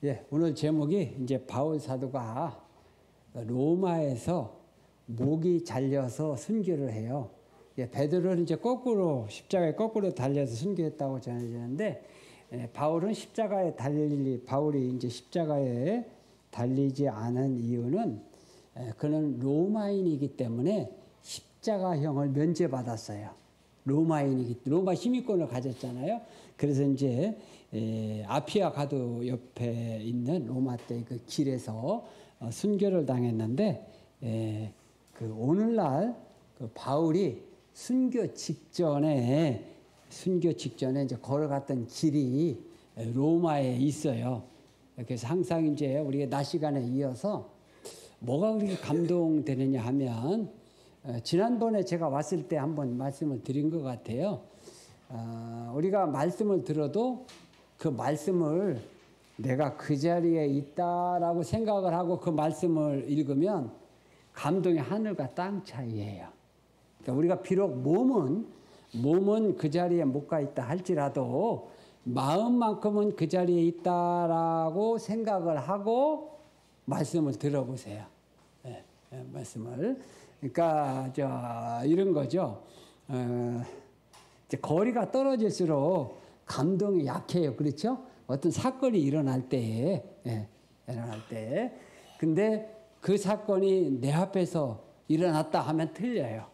예, 오늘 제목이 이제 바울 사도가 로마에서 목이 잘려서 순교를 해요. 예, 베드로는 이제 십자가에 거꾸로 달려서 순교했다고 전해지는데, 바울이 이제 십자가에 달리지 않은 이유는, 그는 로마인이기 때문에 십자가형을 면제받았어요. 로마 시민권을 가졌잖아요. 그래서 이제 아피아 가도 옆에 있는 로마 때 그 길에서 순교를 당했는데, 그 오늘날 그 바울이 순교 직전에 이제 걸어갔던 길이 로마에 있어요. 그래서 항상 이제 우리가 낮 시간에 이어서 뭐가 그렇게 감동되느냐 하면, 지난번에 제가 왔을 때 한번 말씀을 드린 것 같아요. 우리가 말씀을 들어도 그 말씀을 내가 그 자리에 있다라고 생각을 하고 그 말씀을 읽으면 감동이 하늘과 땅 차이예요. 그러니까 우리가 비록 몸은 그 자리에 못 가 있다 할지라도 마음만큼은 그 자리에 있다라고 생각을 하고 말씀을 들어보세요. 말씀을. 그러니까 이런 거죠. 이제 거리가 떨어질수록 감동이 약해요. 그렇죠? 어떤 사건이 일어날 때에. 근데 그 사건이 내 앞에서 일어났다 하면 틀려요.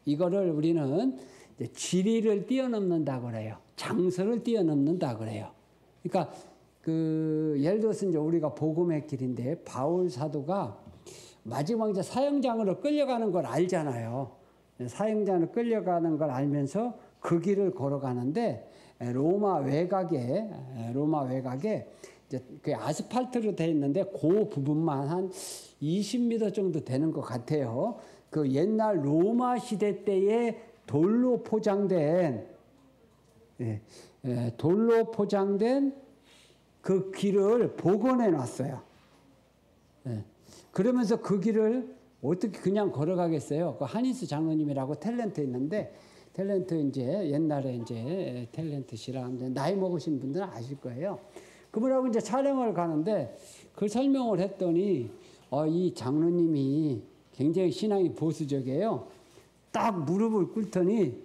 이거를 우리는 이제 지리를 뛰어넘는다 그래요. 장소를 뛰어넘는다 그래요. 그러니까 예를 들어서 이제 우리가 복음의 길인데, 바울 사도가 마지막 이제 사형장으로 끌려가는 걸 알잖아요. 사형장으로 끌려가는 걸 알면서 그 길을 걸어가는데, 로마 외곽에 이제 그 아스팔트로 되어 있는데 그 부분만 한 20m 정도 되는 것 같아요. 그 옛날 로마 시대 때에 돌로 포장된 그 길을 복원해 놨어요. 그러면서 그 길을 어떻게 그냥 걸어가겠어요? 그 한인수 장로님이라고 탤런트 있는데, 탤런트 이제 옛날에 이제 탤런트 씨라 나이 먹으신 분들은 아실 거예요. 그분하고 이제 촬영을 가는데 그 설명을 했더니, 이 장로님이 굉장히 신앙이 보수적이에요. 딱 무릎을 꿇더니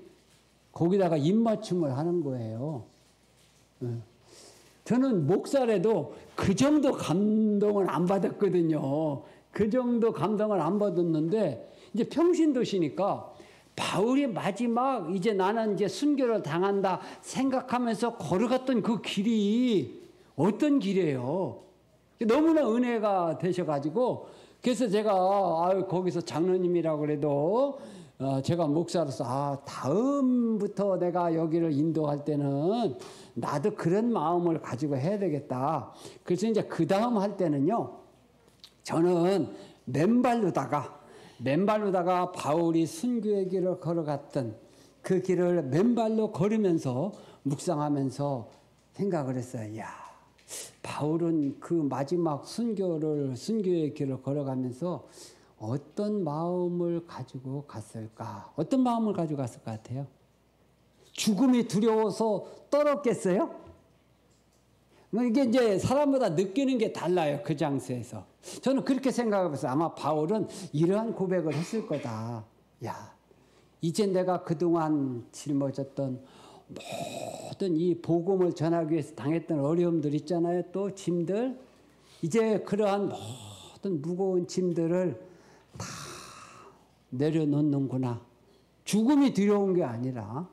거기다가 입맞춤을 하는 거예요. 저는 목사라도 그 정도 감동을 안 받았거든요. 그 정도 감동을 안 받았는데, 이제 평신도시니까 바울이 마지막 이제 나는 이제 순교를 당한다 생각하면서 걸어갔던 그 길이 어떤 길이에요. 너무나 은혜가 되셔가지고, 그래서 제가 거기서 장로님이라고 그래도 제가 목사로서 다음부터 내가 여기를 인도할 때는 나도 그런 마음을 가지고 해야 되겠다. 그래서 이제 그 다음 할 때는요, 저는 맨발로다가 바울이 순교의 길을 걸어갔던 그 길을 맨발로 걸으면서 묵상하면서 생각을 했어요. 야, 바울은 그 마지막 순교의 길을 걸어가면서 어떤 마음을 가지고 갔을까? 어떤 마음을 가지고 갔을 것 같아요? 죽음이 두려워서 떨었겠어요? 이게 이제 사람마다 느끼는 게 달라요. 그 장소에서. 저는 그렇게 생각해서 아마 바울은 이러한 고백을 했을 거다. 야, 이제 내가 그동안 짊어졌던 모든 이 복음을 전하기 위해서 당했던 어려움들 있잖아요. 또 짐들. 이제 그러한 모든 무거운 짐들을 다 내려놓는구나. 죽음이 두려운 게 아니라.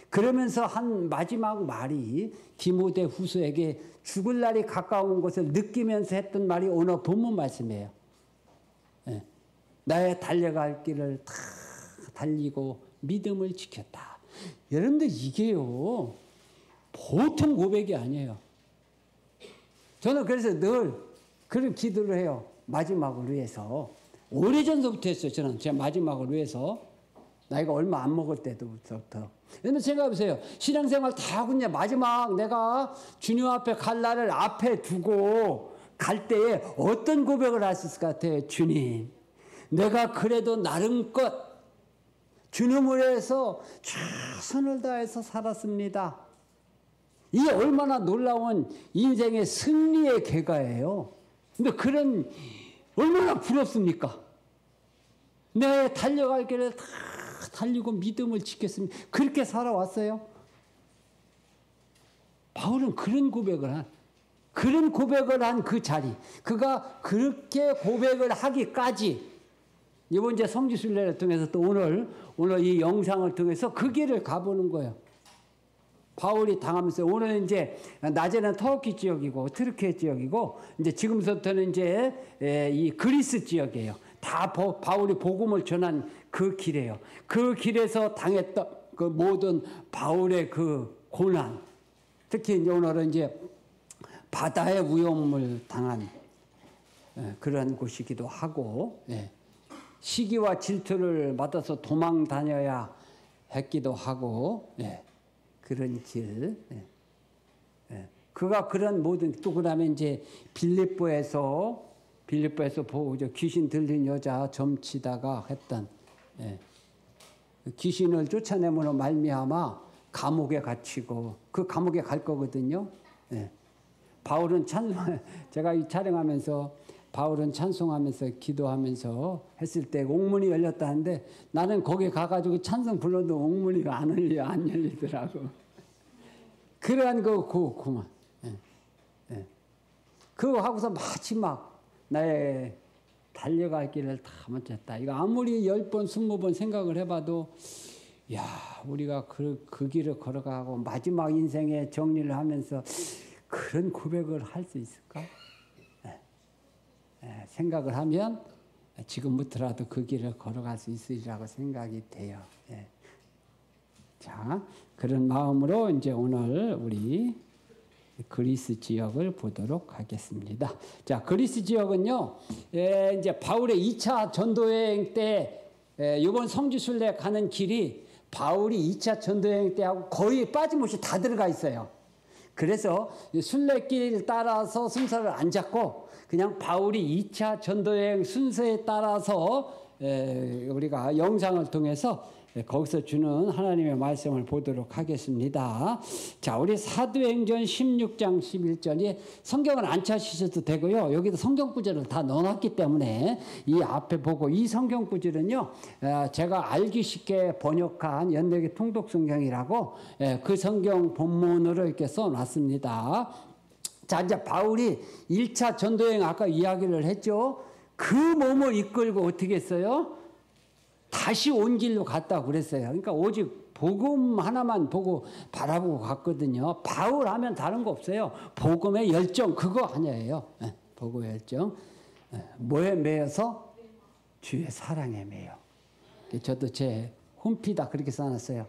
그러면서 한 마지막 말이 디모데 후서에게 죽을 날이 가까운 것을 느끼면서 했던 말이 오늘 본문 말씀이에요. 나의 달려갈 길을 다 달리고 믿음을 지켰다. 여러분들 이게요, 보통 고백이 아니에요. 저는 그래서 늘 그런 기도를 해요. 마지막을 위해서. 오래전부터 했어요. 저는 제 마지막을 위해서. 나이가 얼마 안 먹을 때부터. 여러분 생각해보세요. 신앙생활 다 하고 이제 마지막 내가 주님 앞에 갈 날을 앞에 두고 갈 때에 어떤 고백을 할 수 있을 것 같아요. 주님, 내가 그래도 나름껏 주님을 위해서 최선을 다해서 살았습니다. 이게 얼마나 놀라운 인생의 승리의 결과예요. 근데 그런 얼마나 부럽습니까? 내 달려갈 길을 다 달리고 믿음을 지켰습니다. 그렇게 살아왔어요. 바울은 그런 고백을 한 그 자리, 그가 그렇게 고백을 하기까지 이번 이제 성지순례를 통해서 또 오늘 이 영상을 통해서 그 길을 가보는 거예요. 바울이 당하면서 오늘 이제 낮에는 터키 지역이고 트르키예 지역이고 이제 지금부터는 이제 이 그리스 지역이에요. 다 바울이 복음을 전한 그 길이에요. 그 길에서 당했던 그 모든 바울의 그 고난, 특히 이제 오늘은 이제 바다의 위험을 당한 그런 곳이기도 하고, 시기와 질투를 받아서 도망 다녀야 했기도 하고, 그런 길. 그가 그런 모든, 또 그다음에 이제 빌립보에서 보고 귀신 들린 여자 점치다가 했던, 귀신을 쫓아내므로 말미암아 감옥에 갇히고 그 감옥에 갈 거거든요. 바울은 제가 이 촬영하면서 바울은 찬송하면서 기도하면서 했을 때 옥문이 열렸다는데 나는 거기 가가지고 찬송 불러도 옥문이가 안 열리더라고. 그러한 그만. 그거 하고서 마지막 나의 달려갈 길을 다 마쳤다. 이거 아무리 10번, 20번 생각을 해봐도 야, 우리가 그 길을 걸어가고 마지막 인생의 정리를 하면서 그런 고백을 할 수 있을까? 생각을 하면 지금부터라도 그 길을 걸어갈 수 있으리라고 생각이 돼요. 자, 그런 마음으로 이제 오늘 우리 그리스 지역을 보도록 하겠습니다. 자, 그리스 지역은요, 이제 바울의 2차 전도여행 때, 이번 성지순례 가는 길이 바울이 2차 전도여행 때하고 거의 빠짐없이 다 들어가 있어요. 그래서 순례길 따라서 순서를 안 잡고 그냥 바울이 2차 전도여행 순서에 따라서 우리가 영상을 통해서 거기서 주는 하나님의 말씀을 보도록 하겠습니다. 자, 우리 사도행전 16장 11절에 성경을 안 찾으셔도 되고요. 여기도 성경 구절을 다 넣어놨기 때문에 이 앞에 보고, 이 성경 구절은요, 제가 알기 쉽게 번역한 연대기 통독성경이라고 그 성경 본문으로 이렇게 써놨습니다. 자, 이제 바울이 1차 전도여행 아까 이야기를 했죠. 그 몸을 이끌고 어떻게 했어요? 다시 온 길로 갔다고 그랬어요. 그러니까 오직 복음 하나만 보고 바라보고 갔거든요. 바울 하면 다른 거 없어요. 복음의 열정, 그거 아니에요. 복음의 열정. 뭐에 매여서? 주의 사랑에 매여. 저도 제 홈피다 그렇게 써놨어요.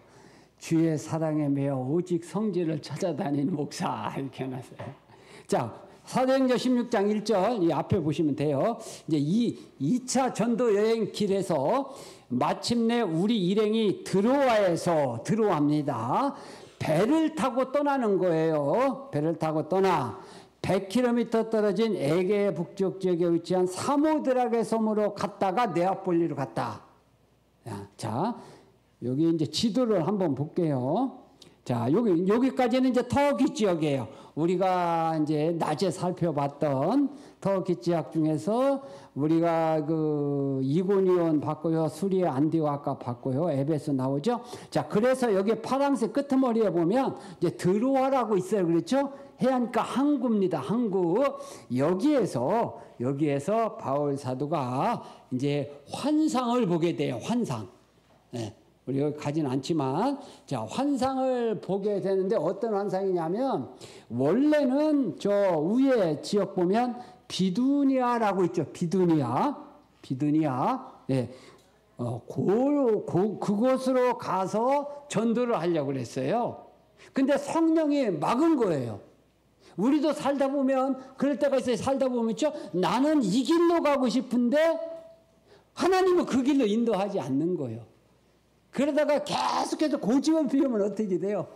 주의 사랑에 매여 오직 성질을 찾아다니는 목사, 이렇게 해놨어요. 자, 사도행전 16장 1절 이 앞에 보시면 돼요. 이제 이 2차 전도 여행 길에서 마침내 우리 일행이 드로아합니다. 배를 타고 떠나는 거예요. 배를 타고 떠나 100km 떨어진 에게 북쪽 지역에 위치한 사모드라게 섬으로 갔다가 네아폴리로 갔다. 자, 여기 이제 지도를 한번 볼게요. 자, 여기까지는 이제 터키 지역이에요. 우리가 이제 낮에 살펴봤던 터키 지역 중에서 우리가 그 이고니온 봤고요. 수리아 안디오아카 봤고요. 에베소 나오죠. 자, 그래서 여기 파란색 끄트머리에 보면 이제 드로아라고 있어요. 그렇죠? 해안가 항구입니다. 항구. 여기에서 바울 사도가 이제 환상을 보게 돼요. 환상. 우리 여기 가진 않지만, 자, 환상을 보게 되는데 어떤 환상이냐면, 원래는 저 위에 지역 보면 비두니아라고 있죠. 비두니아. 그곳으로 가서 전도를 하려고 그랬어요. 근데 성령이 막은 거예요. 우리도 살다 보면 그럴 때가 있어요. 살다 보면 있죠. 나는 이 길로 가고 싶은데 하나님은 그 길로 인도하지 않는 거예요. 그러다가 계속해서 고집을 피우면 어떻게 돼요?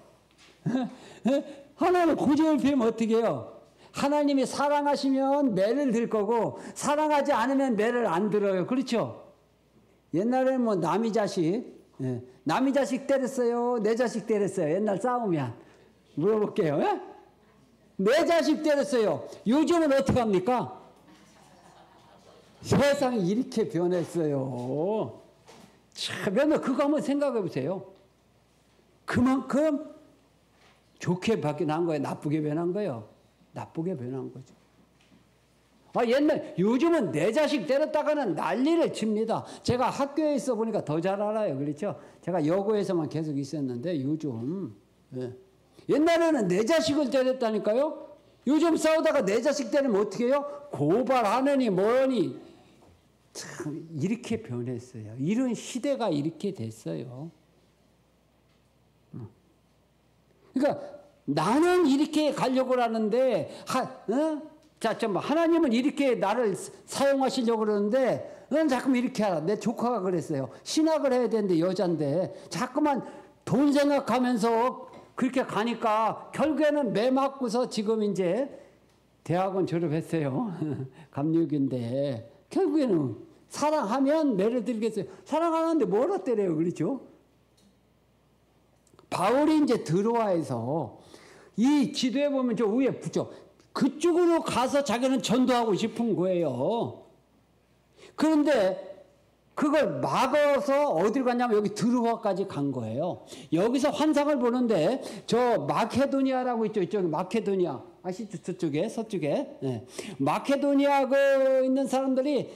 하나님 고집을 피우면 어떻게 해요? 하나님이 사랑하시면 매를 들 거고 사랑하지 않으면 매를 안 들어요. 그렇죠? 옛날에는 뭐 남이 자식 때렸어요. 내 자식 때렸어요. 옛날 싸우면. 물어볼게요. 예? 내 자식 때렸어요. 요즘은 어떻게 합니까? 세상이 이렇게 변했어요. 참, 맨날 그거 한번 생각해 보세요. 그만큼 좋게 바뀐 거예요? 나쁘게 변한 거예요? 나쁘게 변한 거죠. 요즘은 내 자식 때렸다가는 난리를 칩니다. 제가 학교에 있어 보니까 더 잘 알아요. 그렇죠? 제가 여고에서만 계속 있었는데 요즘. 예. 옛날에는 내 자식을 때렸다니까요? 요즘 싸우다가 내 자식 때리면 어떻게 해요? 고발하느니 뭐니. 참, 이렇게 변했어요. 이런 시대가 이렇게 됐어요. 그러니까 나는 이렇게 가려고 하는데, 자, 하나님은 이렇게 나를 사용하시려고 그러는데, 넌 자꾸만 이렇게 하라. 내 조카가 그랬어요. 신학을 해야 되는데, 여잔데, 자꾸만 돈 생각하면서 그렇게 가니까, 결국에는 매 맞고서 지금 이제 대학원 졸업했어요. 감육인데, 결국에는 사랑하면 매를 들겠어요. 사랑하는데 뭐라 때려요, 그렇죠? 바울이 이제 드로아에서 이 지도에 보면 저 위에 붙죠. 그쪽으로 가서 자기는 전도하고 싶은 거예요. 그런데 그걸 막아서 어디로 갔냐면 여기 드로아까지 간 거예요. 여기서 환상을 보는데 저 마케도니아라고 있죠. 이쪽 마케도니아. 아시죠? 저쪽에, 서쪽에. 네. 마케도니아 있는 사람들이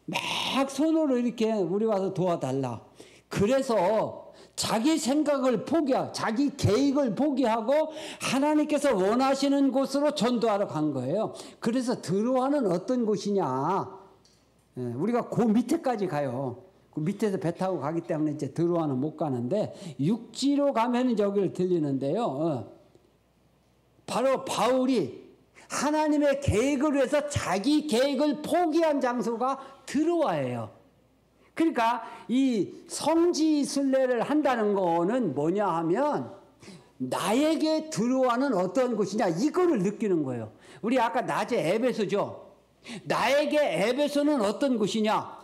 막 손으로 이렇게 우리 와서 도와달라. 그래서 자기 생각을 포기하고 자기 계획을 포기하고 하나님께서 원하시는 곳으로 전도하러 간 거예요. 그래서 드로아는 어떤 곳이냐? 우리가 그 밑에까지 가요. 그 밑에서 배 타고 가기 때문에 이제 드로아는 못 가는데 육지로 가면 여기를 들리는데요. 바로 바울이 하나님의 계획을 위해서 자기 계획을 포기한 장소가 드로아예요. 그러니까 이 성지순례를 한다는 거는 뭐냐 하면 나에게 드로아는 어떤 곳이냐 이거를 느끼는 거예요. 우리 아까 낮에 에베소죠. 나에게 에베소는 어떤 곳이냐?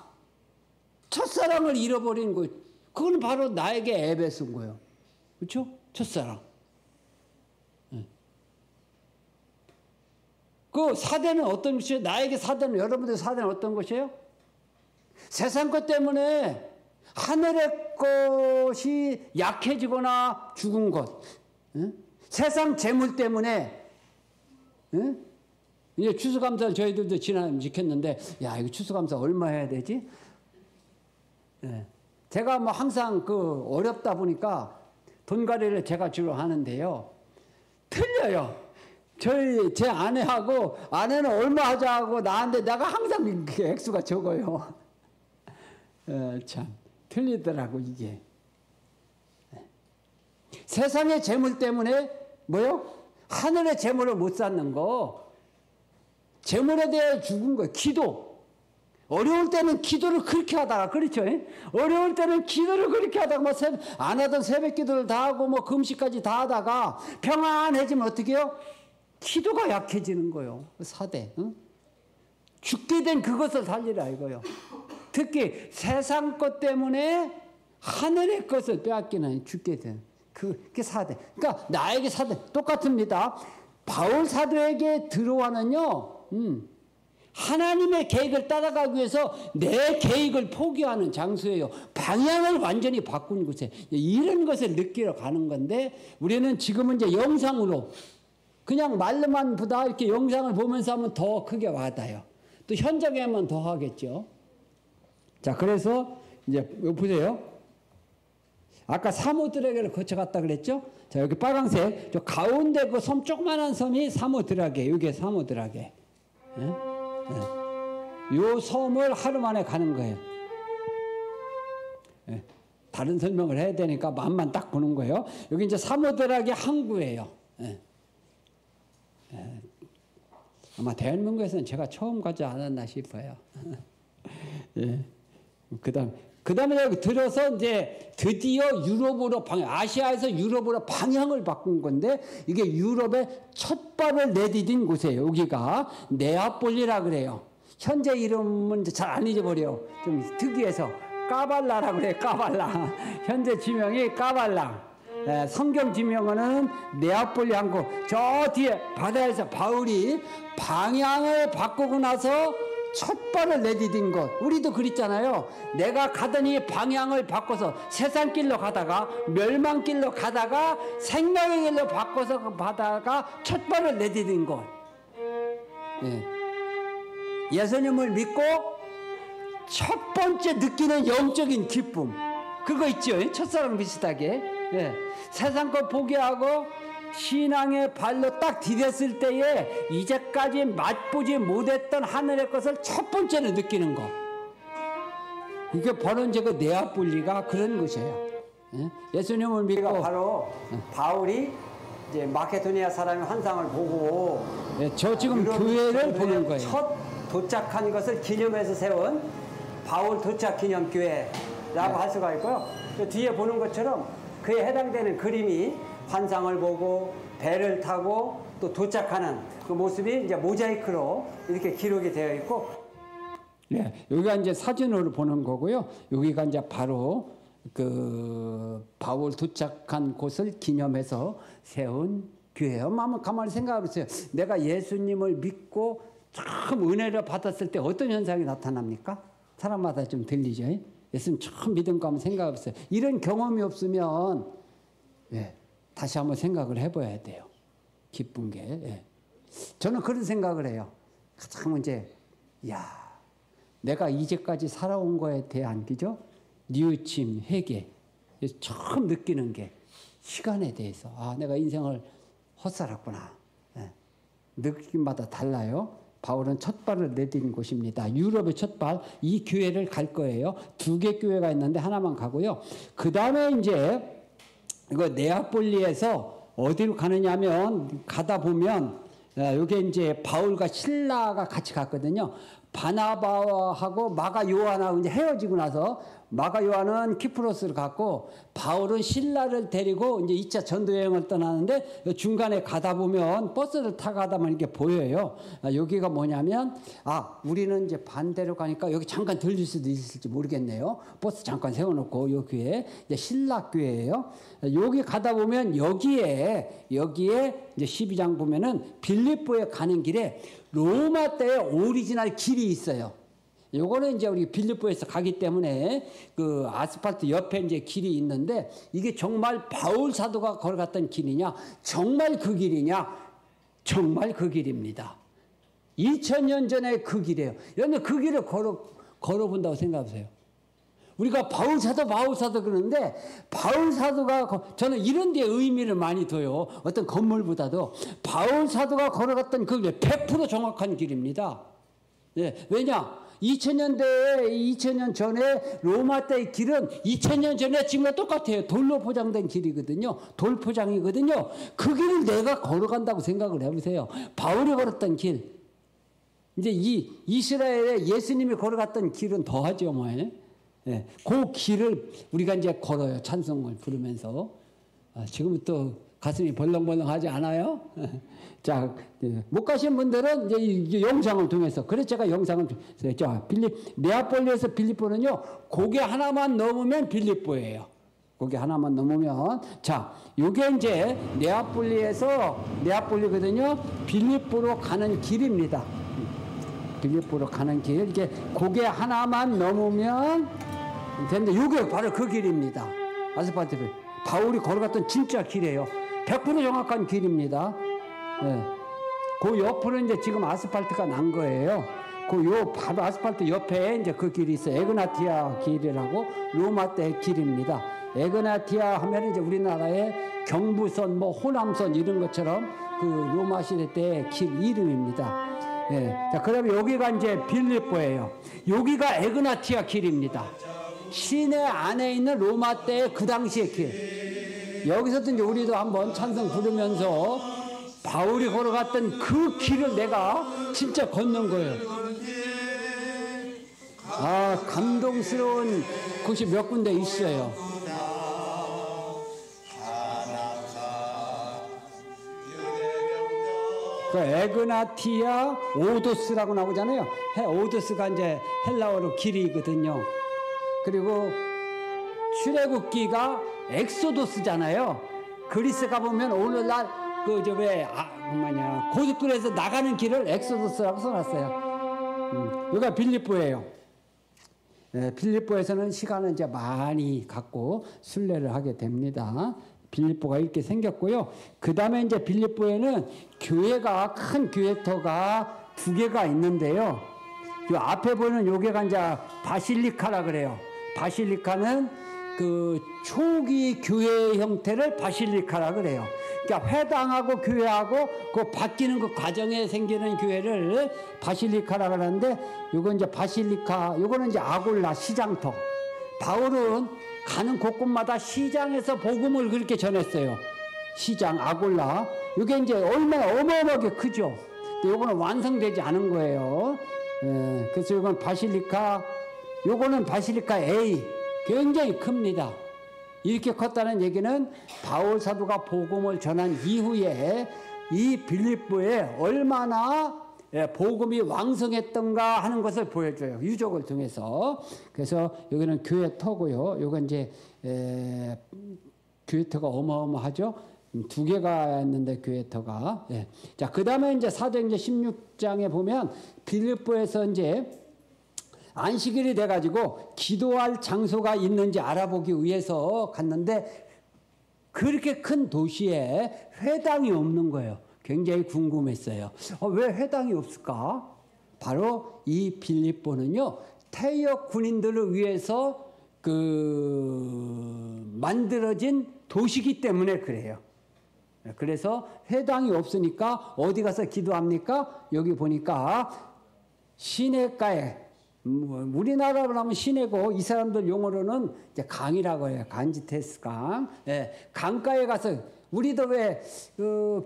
첫사랑을 잃어버린 곳. 그건 바로 나에게 에베소인 거예요. 그렇죠? 첫사랑. 그 사대는 어떤 곳이에요? 나에게 사대는 여러분들 사대는 어떤 곳이에요? 세상 것 때문에 하늘의 것이 약해지거나 죽은 것, 세상 재물 때문에, 이제 추수감사를 저희들도 지난해 지켰는데, 야, 이거 추수감사 얼마 해야 되지? 제가 뭐 항상 어렵다 보니까 돈가리를 제가 주로 하는데요. 틀려요. 제 아내하고, 아내는 얼마 하자고 나한테 내가 항상 액수가 적어요. 참 틀리더라고 이게. 세상의 재물 때문에 뭐요? 하늘의 재물을 못 쌓는 거. 재물에 대해 죽은 거예요. 기도. 어려울 때는 기도를 그렇게 하다가 그렇죠? 어려울 때는 기도를 그렇게 하다가 뭐 안 하던 새벽 기도를 다 하고 뭐 금식까지 다 하다가 평안해지면 어떻게 해요? 기도가 약해지는 거예요. 사대. 죽게 된 그것을 살리라 이거요. 특히 세상 것 때문에 하늘의 것을 빼앗기는 죽게 된 그게 사대. 그러니까 나에게 사대 똑같습니다. 바울 사도에게 드로아는요. 하나님의 계획을 따라가기 위해서 내 계획을 포기하는 장소예요. 방향을 완전히 바꾼 곳에 이런 것을 느끼러 가는 건데 우리는 지금은 이제 영상으로 그냥 말로만 보다 이렇게 영상을 보면서 하면 더 크게 와닿아요. 또 현장에 하면 더 하겠죠. 자, 그래서 이제 여기 보세요. 아까 사모드라게를 거쳐갔다 그랬죠? 자, 여기 빨간색, 저 가운데 그 섬, 조그만한 섬이 사모드라게, 이게 사모드라게. 요 섬을 하루 만에 가는 거예요. 다른 설명을 해야 되니까 마음만 딱 보는 거예요. 여기 이제 사모드라게 항구예요. 아마 대한민국에서는 제가 처음 가지 않았나 싶어요. 예. 그 다음에 여기 들어서 이제 드디어 유럽으로 아시아에서 유럽으로 방향을 바꾼 건데 이게 유럽의 첫 발을 내디딘 곳이에요. 여기가 네아폴리라 그래요. 현재 이름은 잘 안 잊어버려요. 좀 특이해서 까발라라고 그래요. 까발라. 현재 지명이 까발라. 성경 지명은 네아폴리 항구. 저 뒤에 바다에서 바울이 방향을 바꾸고 나서 첫 발을 내디딘 곳. 우리도 그랬잖아요. 내가 가더니 방향을 바꿔서 세상길로 가다가 멸망길로 가다가 생명의 길로 바꿔서 가다가 첫 발을 내디딘 곳. 예수님을 믿고 첫 번째 느끼는 영적인 기쁨, 그거 있죠. 첫사랑 비슷하게. 세상 것 포기하고 신앙의 발로 딱 디뎠을 때에 이제까지 맛보지 못했던 하늘의 것을 첫 번째로 느끼는 거. 이게 바로 이제 그 네아폴리가 그런 곳이에요. 예수님을 믿고 바로 바울이 이제 마케도니아 사람의 환상을 보고 저 지금 교회를 보는 거예요. 첫 도착한 것을 기념해서 세운 바울 도착 기념 교회라고 할 수가 있고요. 또 뒤에 보는 것처럼 그에 해당되는 그림이 환상을 보고 배를 타고 또 도착하는 그 모습이 이제 모자이크로 이렇게 기록이 되어 있고, 여기가 이제 사진으로 보는 거고요. 여기가 이제 바로 그 바울 도착한 곳을 기념해서 세운 교회예요. 한번 가만히 생각해 보세요. 내가 예수님을 믿고 처음 은혜를 받았을 때 어떤 현상이 나타납니까? 사람마다 좀 들리죠. 예수님 처음 믿은 거 한번 생각해 보세요. 이런 경험이 없으면 다시 한번 생각을 해봐야 돼요. 기쁜 게. 저는 그런 생각을 해요. 가장 이제 내가 이제까지 살아온 거에 대한 그죠? 뉘우침, 회개. 처음 느끼는 게 시간에 대해서 내가 인생을 헛살았구나. 느낌마다 달라요. 바울은 첫 발을 내디딘 곳입니다. 유럽의 첫 발, 이 교회를 갈 거예요. 2개 교회가 있는데 하나만 가고요. 그 다음에 이제 이거 네아폴리에서 어디로 가느냐면 가다 보면 여기 이제 바울과 실라가 같이 갔거든요. 바나바하고 마가 요한하고 이제 헤어지고 나서 마가 요한은 키프로스를 갔고 바울은 실라를 데리고 이제 2차 전도 여행을 떠나는데 중간에 가다 보면 버스를 타고 가다 보면 이렇게 보여요. 여기가 뭐냐면 우리는 이제 반대로 가니까 여기 잠깐 들릴 수도 있을지 모르겠네요. 버스 잠깐 세워놓고 요 교회 이제 신라 교회예요. 여기 가다 보면 여기에 이제 12장 보면은 빌립보에 가는 길에 로마 때의 오리지널 길이 있어요. 요거는 이제 우리 빌립보에서 가기 때문에 그 아스팔트 옆에 이제 길이 있는데 이게 정말 바울 사도가 걸어갔던 길이냐? 정말 그 길이냐? 정말 그 길입니다. 2000년 전에 그 길이에요. 여러분 그 길을 걸어본다고 생각하세요. 우리가 바울 사도 그러는데 바울 사도가 저는 이런 데 의미를 많이 둬요. 어떤 건물보다도 바울 사도가 걸어갔던 그 길 100% 정확한 길입니다. 왜냐? 2000년 전에 로마 때의 길은 2000년 전에 지금과 똑같아요. 돌로 포장된 길이거든요. 돌 포장이거든요. 그 길을 내가 걸어간다고 생각을 해보세요. 바울이 걸었던 길. 이제 이 이스라엘에 예수님이 걸어갔던 길은 더하죠, 뭐. 그 길을 우리가 이제 걸어요. 찬송을 부르면서. 지금부터 가슴이 벌렁벌렁 하지 않아요? 자, 못 가신 분들은 이제 이 영상을 통해서, 그래서 제가 영상을 통해서, 자, 네아폴리에서 빌립보는요, 고개 하나만 넘으면 빌립보예요. 고개 하나만 넘으면, 자, 요게 이제 네아폴리거든요, 빌립보로 가는 길입니다. 빌립보로 가는 길, 이게 고개 하나만 넘으면 되는데, 요게 바로 그 길입니다. 아스팔트 길. 바울이 걸어갔던 진짜 길이에요. 100% 정확한 길입니다. 그 옆으로 이제 지금 아스팔트가 난 거예요. 바로 아스팔트 옆에 이제 그 길이 있어요. 에그나티아 길이라고 로마 때 길입니다. 에그나티아 하면 이제 우리나라의 경부선, 호남선 이런 것처럼 그 로마 시대 때 길 이름입니다. 자, 그다음에 여기가 이제 빌립보예요. 여기가 에그나티아 길입니다. 시내 안에 있는 로마 때의 그 당시의 길. 여기서도 이제 우리도 한번 찬송 부르면서 바울이 걸어갔던 그 길을 내가 진짜 걷는 거예요. 감동스러운 곳이 몇 군데 있어요. 그 에그나티아 오도스라고 나오잖아요. 오도스가 이제 헬라어로 길이거든요. 그리고 출애굽기가 엑소도스잖아요. 그리스 가보면 오늘날 고속도로에서 나가는 길을 엑소더스라고 써놨어요. 여기가 빌립보예요. 빌립보에서는 시간을 이제 많이 갖고 순례를 하게 됩니다. 빌립보가 이렇게 생겼고요. 그 다음에 이제 빌립보에는 교회가, 큰 교회터가 2개가 있는데요. 요 앞에 보이는 요게가 이제 바실리카라 그래요. 바실리카는 그 초기 교회 형태를 바실리카라 그래요. 그러니까 회당하고 교회하고 그 바뀌는 그 과정에 생기는 교회를 바실리카라 그러는데, 요건 이제 바실리카, 요거는 이제 아골라 시장터. 바울은 가는 곳곳마다 시장에서 복음을 그렇게 전했어요. 시장 아골라. 요게 이제 얼마나 어마어마하게 크죠. 근데 요거는 완성되지 않은 거예요. 그래서 요건 바실리카, 요거는 바실리카 A. 굉장히 큽니다. 이렇게 컸다는 얘기는 바울 사도가 복음을 전한 이후에 이 빌립보에 얼마나 복음이 왕성했던가 하는 것을 보여줘요. 유적을 통해서. 그래서 여기는 교회터고요. 요건 이제 교회터가 어마어마하죠. 2개가 있는데 교회터가. 자, 그 다음에 이제 사도행전 16장에 보면 빌립보에서 이제 안식일이 돼가지고 기도할 장소가 있는지 알아보기 위해서 갔는데, 그렇게 큰 도시에 회당이 없는 거예요. 굉장히 궁금했어요. 왜 회당이 없을까? 바로 이 빌립보는요, 퇴역 군인들을 위해서 만들어진 도시기 때문에 그래요. 그래서 회당이 없으니까 어디 가서 기도합니까? 여기 보니까 시내가에, 우리나라로 하면 시내고 이 사람들 용어로는 이제 강이라고 해요. 간지테스강. 강가에 가서, 우리도 왜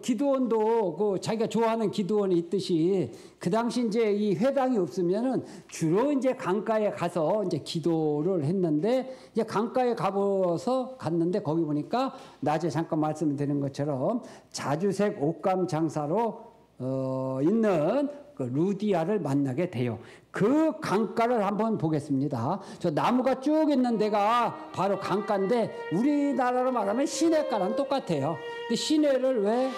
기도원도 자기가 좋아하는 기도원이 있듯이, 그 당시 이제 이 회당이 없으면은 주로 이제 강가에 가서 이제 기도를 했는데, 이제 강가에 갔는데 거기 보니까 낮에 잠깐 말씀드린 것처럼 자주색 옷감 장사로 있는 그 루디아를 만나게 돼요. 그 강가를 한번 보겠습니다. 저 나무가 쭉 있는 데가 바로 강가인데, 우리나라로 말하면 시내가랑 똑같아요. 근데 시내를 왜,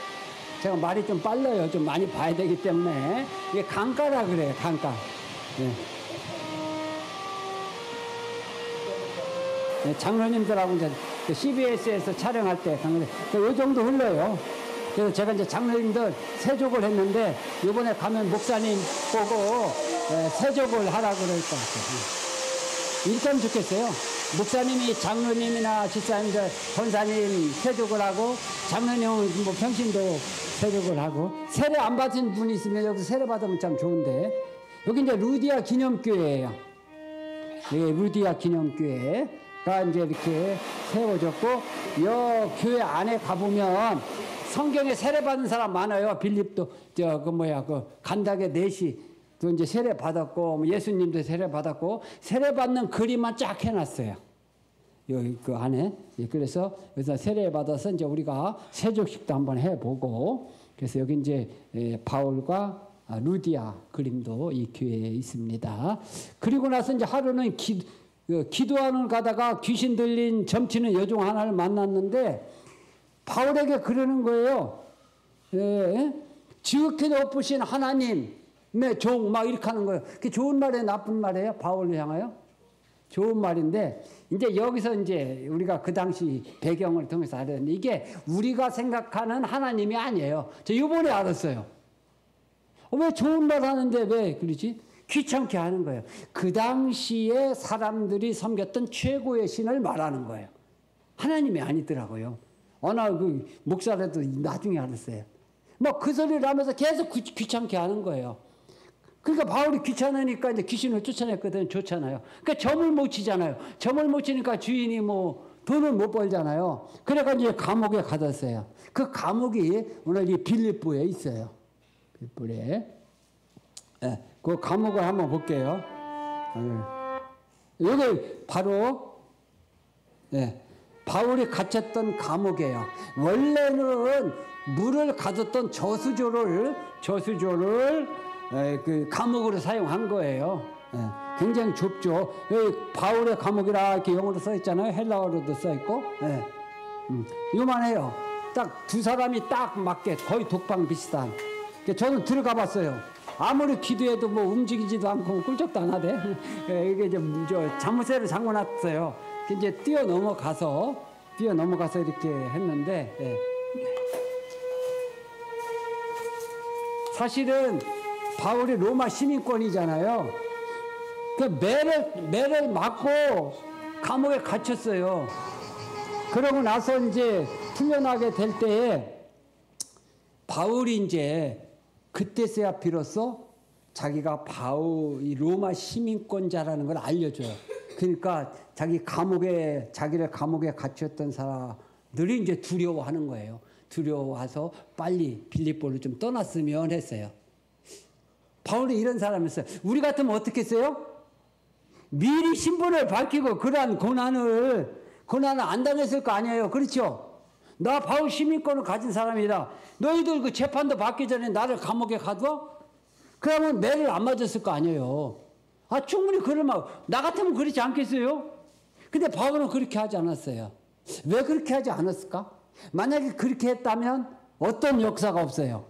제가 말이 좀 빨라요. 좀 많이 봐야 되기 때문에. 이게 강가라 그래요. 강가. 장로님들하고 이제 CBS에서 촬영할 때 이 정도 흘러요. 그래서 제가 이제 장로님들 세족을 했는데, 이번에 가면 목사님 보고 세족을 하라고 그럴 것 같아요. 이렇게 하면 좋겠어요. 목사님이 장로님이나 집사님들, 권사님 세족을 하고, 장로님은 뭐 평신도 세족을 하고, 세례 안 받은 분이 있으면 여기서 세례 받으면 참 좋은데, 여기 이제 루디아 기념교회예요. 루디아 기념교회가 이제 이렇게 세워졌고, 이 교회 안에 가보면 성경에 세례받은 사람 많아요. 빌립도, 간닥의 넷이 또 이제 세례받았고, 예수님도 세례받았고, 세례받는 그림만 쫙 해놨어요. 여기 그 안에. 그래서 여기서 세례받아서 이제 우리가 세족식도 한번 해보고, 그래서 여기 이제 바울과 루디아 그림도 이 교회에 있습니다. 그리고 나서 이제 하루는 기도하는 가다가 귀신 들린 점치는 여종 하나를 만났는데, 바울에게 그러는 거예요. 지극히 높으신 하나님의 종, 막 이렇게 하는 거예요. 그게 좋은 말이에요, 나쁜 말이에요? 바울을 향하여? 좋은 말인데, 이제 여기서 이제 우리가 그 당시 배경을 통해서 알았는데, 이게 우리가 생각하는 하나님이 아니에요. 저 이번에 알았어요. 왜 좋은 말 하는데 왜 그러지? 귀찮게 하는 거예요. 그 당시에 사람들이 섬겼던 최고의 신을 말하는 거예요. 하나님이 아니더라고요. 어느 그 목사라도 나중에 알았어요. 뭐 그 소리를 하면서 계속 귀찮게 하는 거예요. 그러니까 바울이 귀찮으니까 이제 귀신을 쫓아냈거든. 좋잖아요. 그러니까 점을 못 치잖아요. 점을 못 치니까 주인이 뭐 돈을 못 벌잖아요. 그래가 이제 감옥에 가뒀어요. 그 감옥이 오늘 이 빌립보에 있어요. 빌립보에. 그 감옥을 한번 볼게요. 여기 바로 바울이 갇혔던 감옥이에요. 원래는 물을 가뒀던 저수조를 그 감옥으로 사용한 거예요. 굉장히 좁죠. 여기 바울의 감옥이라 이렇게 영어로 써 있잖아요. 헬라어로도 써 있고. 요만해요. 딱 두 사람이 딱 맞게 거의 독방 비슷한. 저는 들어가 봤어요. 아무리 기도해도 뭐 움직이지도 않고 꿀쩍도 안 하대. 이게 이제 저 자물쇠를 잠궈 놨어요. 이제 뛰어넘어가서 이렇게 했는데, 예. 사실은 바울이 로마 시민권이잖아요. 그 매를 맞고 감옥에 갇혔어요. 그러고 나서 이제 풀려나게 될 때에 바울이 이제 그때서야 비로소 자기가 이 로마 시민권자라는 걸 알려줘요. 그러니까 자기를 감옥에 갇혔던 사람들이 이제 두려워하는 거예요. 두려워해서 빨리 빌립보를 좀 떠났으면 했어요. 바울이 이런 사람이었어요. 우리 같으면 어떻게 했어요? 미리 신분을 밝히고 그러한 고난을 안 당했을 거 아니에요. 그렇죠? 나 바울 시민권을 가진 사람이다. 너희들 그 재판도 받기 전에 나를 감옥에 가둬? 그러면 매를 안 맞았을 거 아니에요. 충분히 그러면 나 같으면 그렇지 않겠어요? 근데 바울은 그렇게 하지 않았어요. 왜 그렇게 하지 않았을까? 만약에 그렇게 했다면 어떤 역사가 없어요.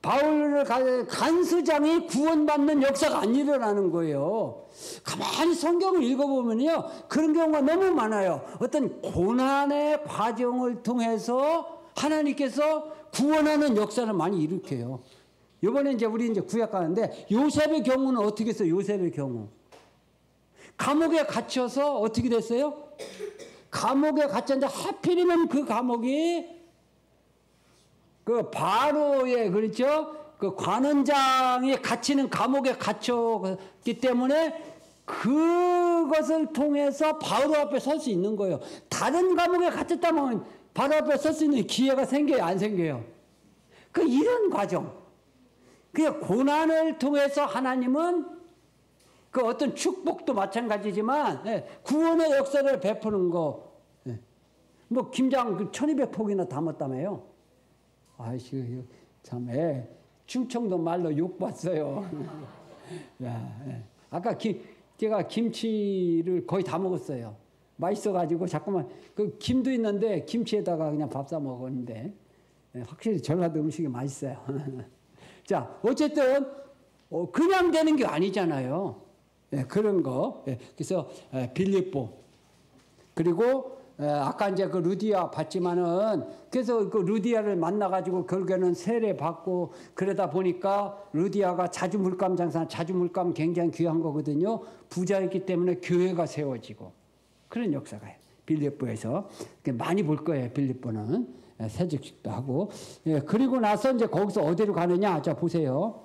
바울을 간수장이 구원받는 역사가 안 일어나는 거예요. 가만히 성경을 읽어보면요, 그런 경우가 너무 많아요. 어떤 고난의 과정을 통해서 하나님께서 구원하는 역사를 많이 일으켜요. 이번에 이제 우리 구약 가는데 요셉의 경우는 어떻게 했어요? 요셉의 경우 감옥에 갇혀서 어떻게 됐어요? 감옥에 갇혔는데 하필이면 그 감옥이 그 바로의, 그렇죠? 그 관원장이 갇히는 감옥에 갇혔기 때문에 그것을 통해서 바로 앞에 설 수 있는 거예요. 다른 감옥에 갇혔다면 바로 앞에 설 수 있는 기회가 생겨요, 안 생겨요? 이런 과정. 고난을 통해서 하나님은 그 어떤 축복도 마찬가지지만, 구원의 역사를 베푸는 거. 뭐 김장 1200폭이나 담았다며요. 아이씨, 참, 충청도 말로 욕 봤어요. 아까 제가 김치를 거의 다 먹었어요. 맛있어가지고 자꾸만, 그 김도 있는데 김치에다가 그냥 밥 싸 먹었는데, 확실히 전라도 음식이 맛있어요. 자, 어쨌든, 그냥 되는 게 아니잖아요. 그런 거. 그래서, 빌립보. 그리고, 아까 이제 그 루디아 봤지만은, 그래서 그 루디아를 만나가지고 결국에는 세례 받고 그러다 보니까 루디아가 자주 물감 장사, 자주 물감 굉장히 귀한 거거든요. 부자였기 때문에 교회가 세워지고 그런 역사가 빌립보에서 많이 볼 거예요. 빌립보는 세직식도 하고. 그리고 나서 이제 거기서 어디로 가느냐? 자, 보세요.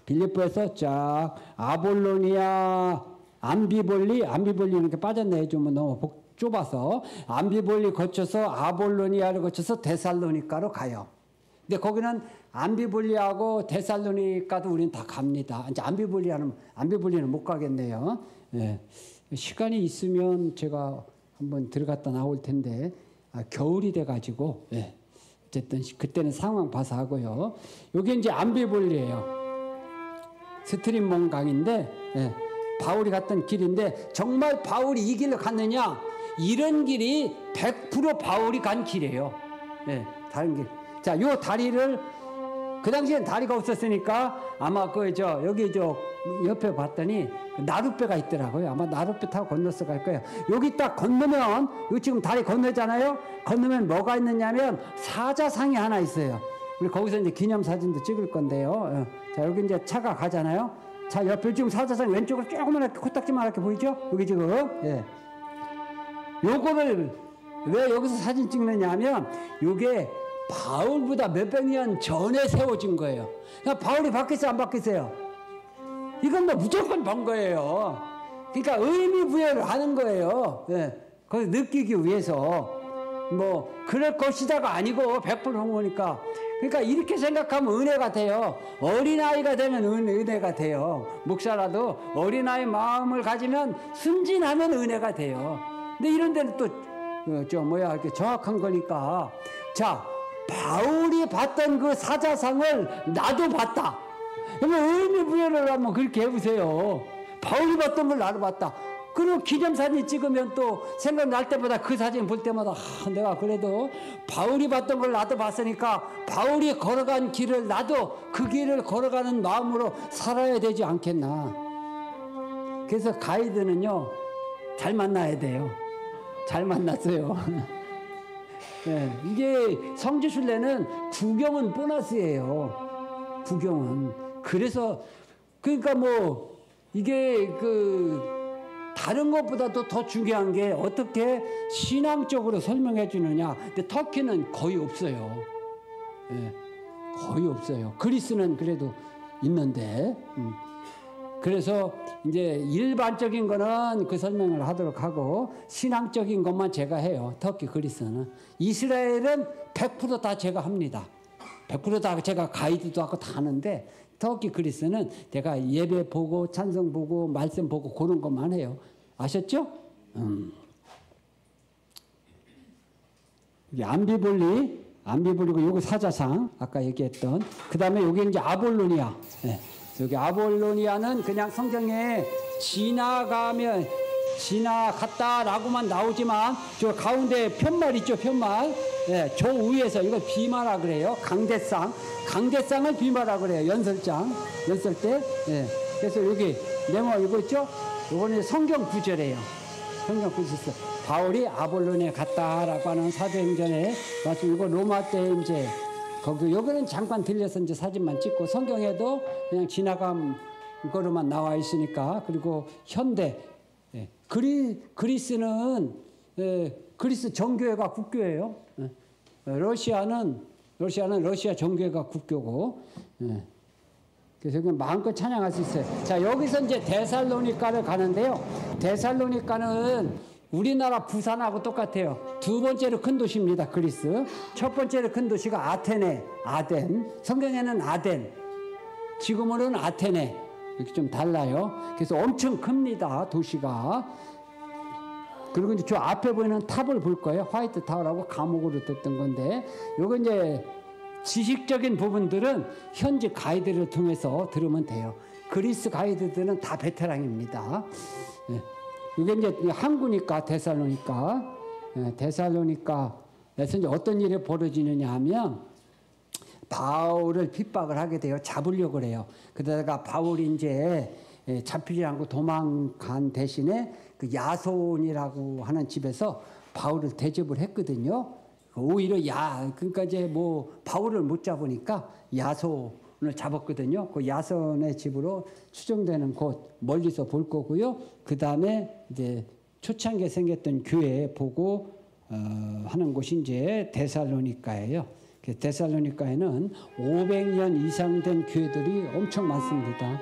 빌립보에서 쫙 아볼로니아, 암비볼리 이렇게 빠졌네. 좀 너무 좁아서 암비볼리 거쳐서 아볼로니아를 거쳐서 데살로니카로 가요. 근데 거기는 암비볼리하고 데살로니카도 우리는 다 갑니다. 이제 암비볼리는 못 가겠네요. 시간이 있으면 제가 한번 들어갔다 나올 텐데, 겨울이 돼가지고, 어쨌든 그때는 상황 봐서 하고요. 여기 이제 암비볼리예요. 스트림몬강인데, 바울이 갔던 길인데, 정말 바울이 이 길로 갔느냐? 이런 길이 100% 바울이 간 길이에요. 다른 길. 자, 요 다리를, 그 당시엔 다리가 없었으니까 아마 여기 옆에 봤더니 나룻배가 있더라고요. 아마 나룻배 타고 건너서 갈 거예요. 여기 딱 건너면, 여기 지금 다리 건너잖아요? 건너면 뭐가 있느냐면 사자상이 하나 있어요. 우리 거기서 이제 기념사진도 찍을 건데요. 자, 여기 이제 차가 가잖아요? 자, 옆에 지금 사자상 왼쪽으로 조그맣게 코딱지만 이렇게 보이죠? 여기 지금. 요거를 왜 여기서 사진 찍느냐 하면 요게 바울보다 몇백 년 전에 세워진 거예요. 그러니까 바울이 바뀌었어요, 안 바뀌었어요? 이건 뭐 무조건 본 거예요. 그러니까 의미 부여를 하는 거예요. 그걸 느끼기 위해서. 뭐 그럴 것이다가 아니고 100%한 거니까. 그러니까 이렇게 생각하면 은혜가 돼요. 어린아이가 되면 은혜가 돼요. 목사라도 어린아이 마음을 가지면 순진하면 은혜가 돼요. 근데 이런 데는 또 이렇게 정확한 거니까. 자, 바울이 봤던 그 사자상을 나도 봤다. 그러면 의미 부여를 하면 그렇게 해보세요. 바울이 봤던 걸 나도 봤다. 그리고 기념사진 찍으면 또 생각날 때마다 그 사진 볼 때마다 내가 그래도 바울이 봤던 걸 나도 봤으니까 바울이 걸어간 길을 나도 그 길을 걸어가는 마음으로 살아야 되지 않겠나. 그래서 가이드는요, 잘 만나야 돼요. 잘 만났어요. 네, 이게 성지순례는 구경은 보너스예요. 구경은. 그래서 그러니까 뭐 이게 다른 것보다도 더 중요한 게 어떻게 신앙적으로 설명해 주느냐. 근데 터키는 거의 없어요. 네, 거의 없어요. 그리스는 그래도 있는데. 그래서 이제 일반적인 거는 그 설명을 하도록 하고 신앙적인 것만 제가 해요. 터키, 그리스는. 이스라엘은 100% 다 제가 합니다. 100% 다 제가 가이드도 하고 다 하는데 터키, 그리스는 제가 예배 보고 찬송 보고 말씀 보고 그런 것만 해요. 아셨죠? 이게 암비볼리고 요거 사자상 아까 얘기했던. 그 다음에 여기 이제 아볼로니아. 네. 여기 아볼로니아는 그냥 성경에 지나갔다라고만 나오지만 저 가운데 편말 있죠, 편말. 예, 저 위에서 이걸 비마라 그래요. 강대상을 비마라 그래요. 연설때. 예. 그래서 여기 네모 이거 있죠? 이거는 성경 구절이에요. 성경 구절. 바울이 아볼로니아에 갔다라고 하는 사도행전에 말씀. 이거 로마 때 이제 거기 여기는 잠깐 들려서 이제 사진만 찍고 성경에도 그냥 지나간 거로만 나와 있으니까. 그리고 현대 그리스는 그리스 정교회가 국교예요. 러시아는 러시아 정교회가 국교고. 그래서 마음껏 찬양할 수 있어요. 자, 여기서 이제 데살로니가를 가는데요. 데살로니가는 우리나라 부산하고 똑같아요. 두 번째로 큰 도시입니다. 그리스. 첫 번째로 큰 도시가 아덴. 성경에는 아덴. 지금으로는 아테네. 이렇게 좀 달라요. 그래서 엄청 큽니다. 도시가. 그리고 이제 저 앞에 보이는 탑을 볼 거예요. 화이트 타워라고 감옥으로 듣던 건데, 요거 이제 지식적인 부분들은 현지 가이드를 통해서 들으면 돼요. 그리스 가이드들은 다 베테랑입니다. 네. 이게 이제 항구니까 데살로니카에서 이제 어떤 일이 벌어지느냐 하면 바울을 핍박을 하게 돼요. 잡으려고 그래요. 그러다가 바울이 이제 잡히지 않고 도망간 대신에 그 야손이라고 하는 집에서 바울을 대접을 했거든요. 오히려 그러니까 이제 뭐 바울을 못 잡으니까 야손을 잡았거든요. 그 야손의 집으로 추정되는 곳 멀리서 볼 거고요. 그 다음에 이제 초창기에 생겼던 교회 보고 하는 곳이 이제 데살로니가예요. 데살로니가에는 500년 이상 된 교회들이 엄청 많습니다.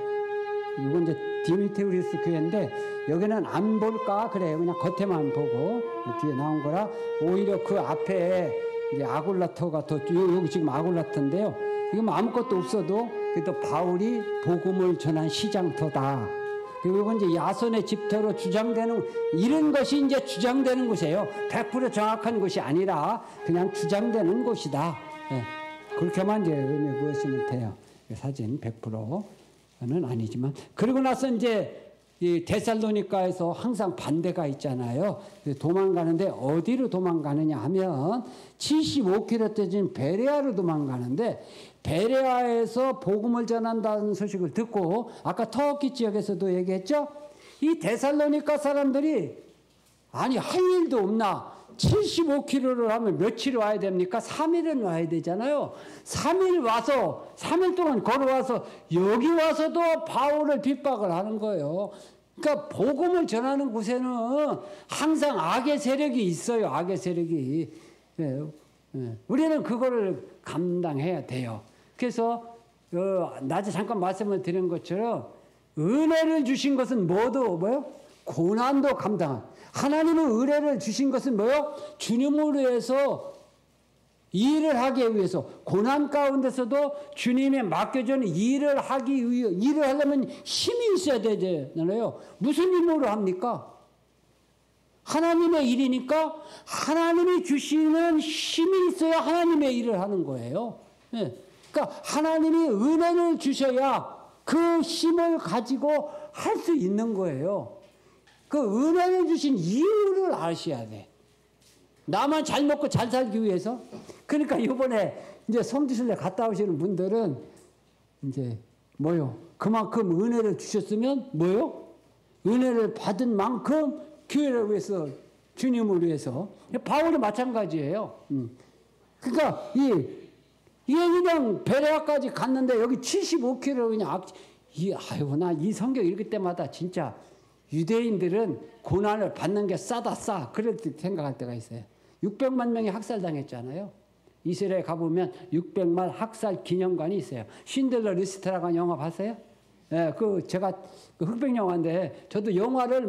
이건 이제 디미테우리스 교회인데 여기는 안 볼까 그래요. 그냥 겉에만 보고 뒤에 나온 거라 오히려 그 앞에 이제 아골라터가 더 여기 지금 아골라터인데요. 이거 뭐 아무것도 없어도 그래도 바울이 복음을 전한 시장터다. 그리고 이건 이제 야손의 집터로 주장되는 이런 것이 이제 주장되는 곳이에요. 100% 정확한 것이 아니라 그냥 주장되는 곳이다. 네. 그렇게만 이제 의미 보시면 돼요. 사진 100%는 아니지만. 그리고 나서 이제 이 데살로니가에서 항상 반대가 있잖아요. 도망가는데 어디로 도망가느냐 하면 75km 떼진 베레아로 도망가는데 베레아에서 복음을 전한다는 소식을 듣고 아까 터키 지역에서도 얘기했죠. 이 데살로니가 사람들이 아니 할 일도 없나 75km를 하면 며칠 와야 됩니까? 3일은 와야 되잖아요. 3일 동안 걸어와서 여기 와서도 바울을 핍박을 하는 거예요. 그러니까 복음을 전하는 곳에는 항상 악의 세력이 있어요. 악의 세력이. 우리는 그거를 감당해야 돼요. 그래서 낮에 잠깐 말씀을 드린 것처럼 은혜를 주신 것은 뭐요? 고난도 감당한. 하나님은 은혜를 주신 것은 뭐요? 주님으로 해서 일을 하기 위해서 고난 가운데서도 주님의 맡겨준 일을 하기 위해 일을 하려면 힘이 있어야 되잖아요. 무슨 힘으로 합니까? 하나님의 일이니까 하나님이 주시는 힘이 있어야 하나님의 일을 하는 거예요. 네. 그러니까 하나님이 은혜를 주셔야 그 힘을 가지고 할 수 있는 거예요. 그 은혜를 주신 이유를 아셔야 돼. 나만 잘 먹고 잘 살기 위해서. 그러니까 이번에 이제 성지순례 갔다 오시는 분들은 이제 뭐요? 그만큼 은혜를 주셨으면 뭐요? 은혜를 받은 만큼 교회를 위해서, 주님을 위해서. 바울이 마찬가지예요. 그러니까 이게 그냥 베레아까지 갔는데 여기 75km 그냥 아이고 나 이 성경 읽을 때마다 진짜 유대인들은 고난을 받는 게 싸다 싸 그렇게 생각할 때가 있어요. 600만 명이 학살당했잖아요. 이스라엘 가보면 600만 학살 기념관이 있어요. 쉰들러 리스트라고 하는 영화 봤어요? 예, 제가 흑백 영화인데 저도 영화를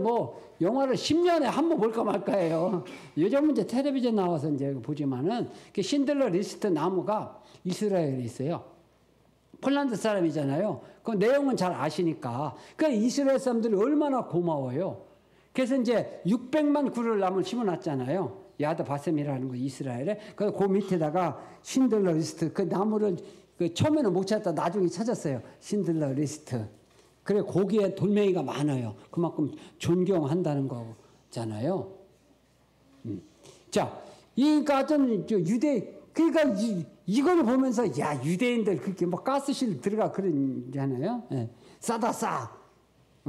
10년에 한 번 볼까 말까예요. 요즘은 이제 텔레비전 나와서 이제 보지만은 쉰들러 리스트 나무가 이스라엘에 있어요. 폴란드 사람이잖아요. 그 내용은 잘 아시니까. 그 이스라엘 사람들이 얼마나 고마워요. 그래서 이제 600만 굴을 나무를 심어놨잖아요. 야드 바셈이라는 거 이스라엘에. 그래서 그 밑에다가 쉰들러 리스트 그 나무를 처음에는 못 찾았다 나중에 찾았어요. 쉰들러 리스트. 그래 거기에 돌멩이가 많아요. 그만큼 존경한다는 거잖아요. 자, 이 같은 그러니까 이걸 보면서 야 유대인들 그렇게 뭐 가스실 들어가 그러잖아요. 예. 싸다 싸.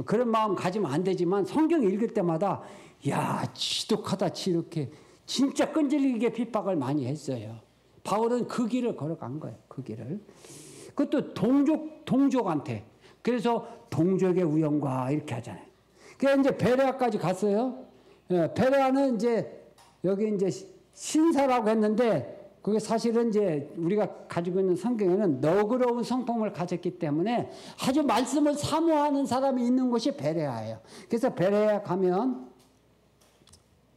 그런 마음 가지면 안 되지만 성경 읽을 때마다 야 지독하다 이렇게 진짜 끈질기게 핍박을 많이 했어요. 바울은 그 길을 걸어간 거예요. 그 길을. 그것도 동족한테. 그래서 동족의 우영과 이렇게 하잖아요. 그래서 이제 베레아까지 갔어요. 예, 베레아는 이제 여기 이제 신사라고 했는데 그게 사실은 이제 우리가 가지고 있는 성경에는 너그러운 성품을 가졌기 때문에 아주 말씀을 사모하는 사람이 있는 곳이 베레아예요. 그래서 베레아 가면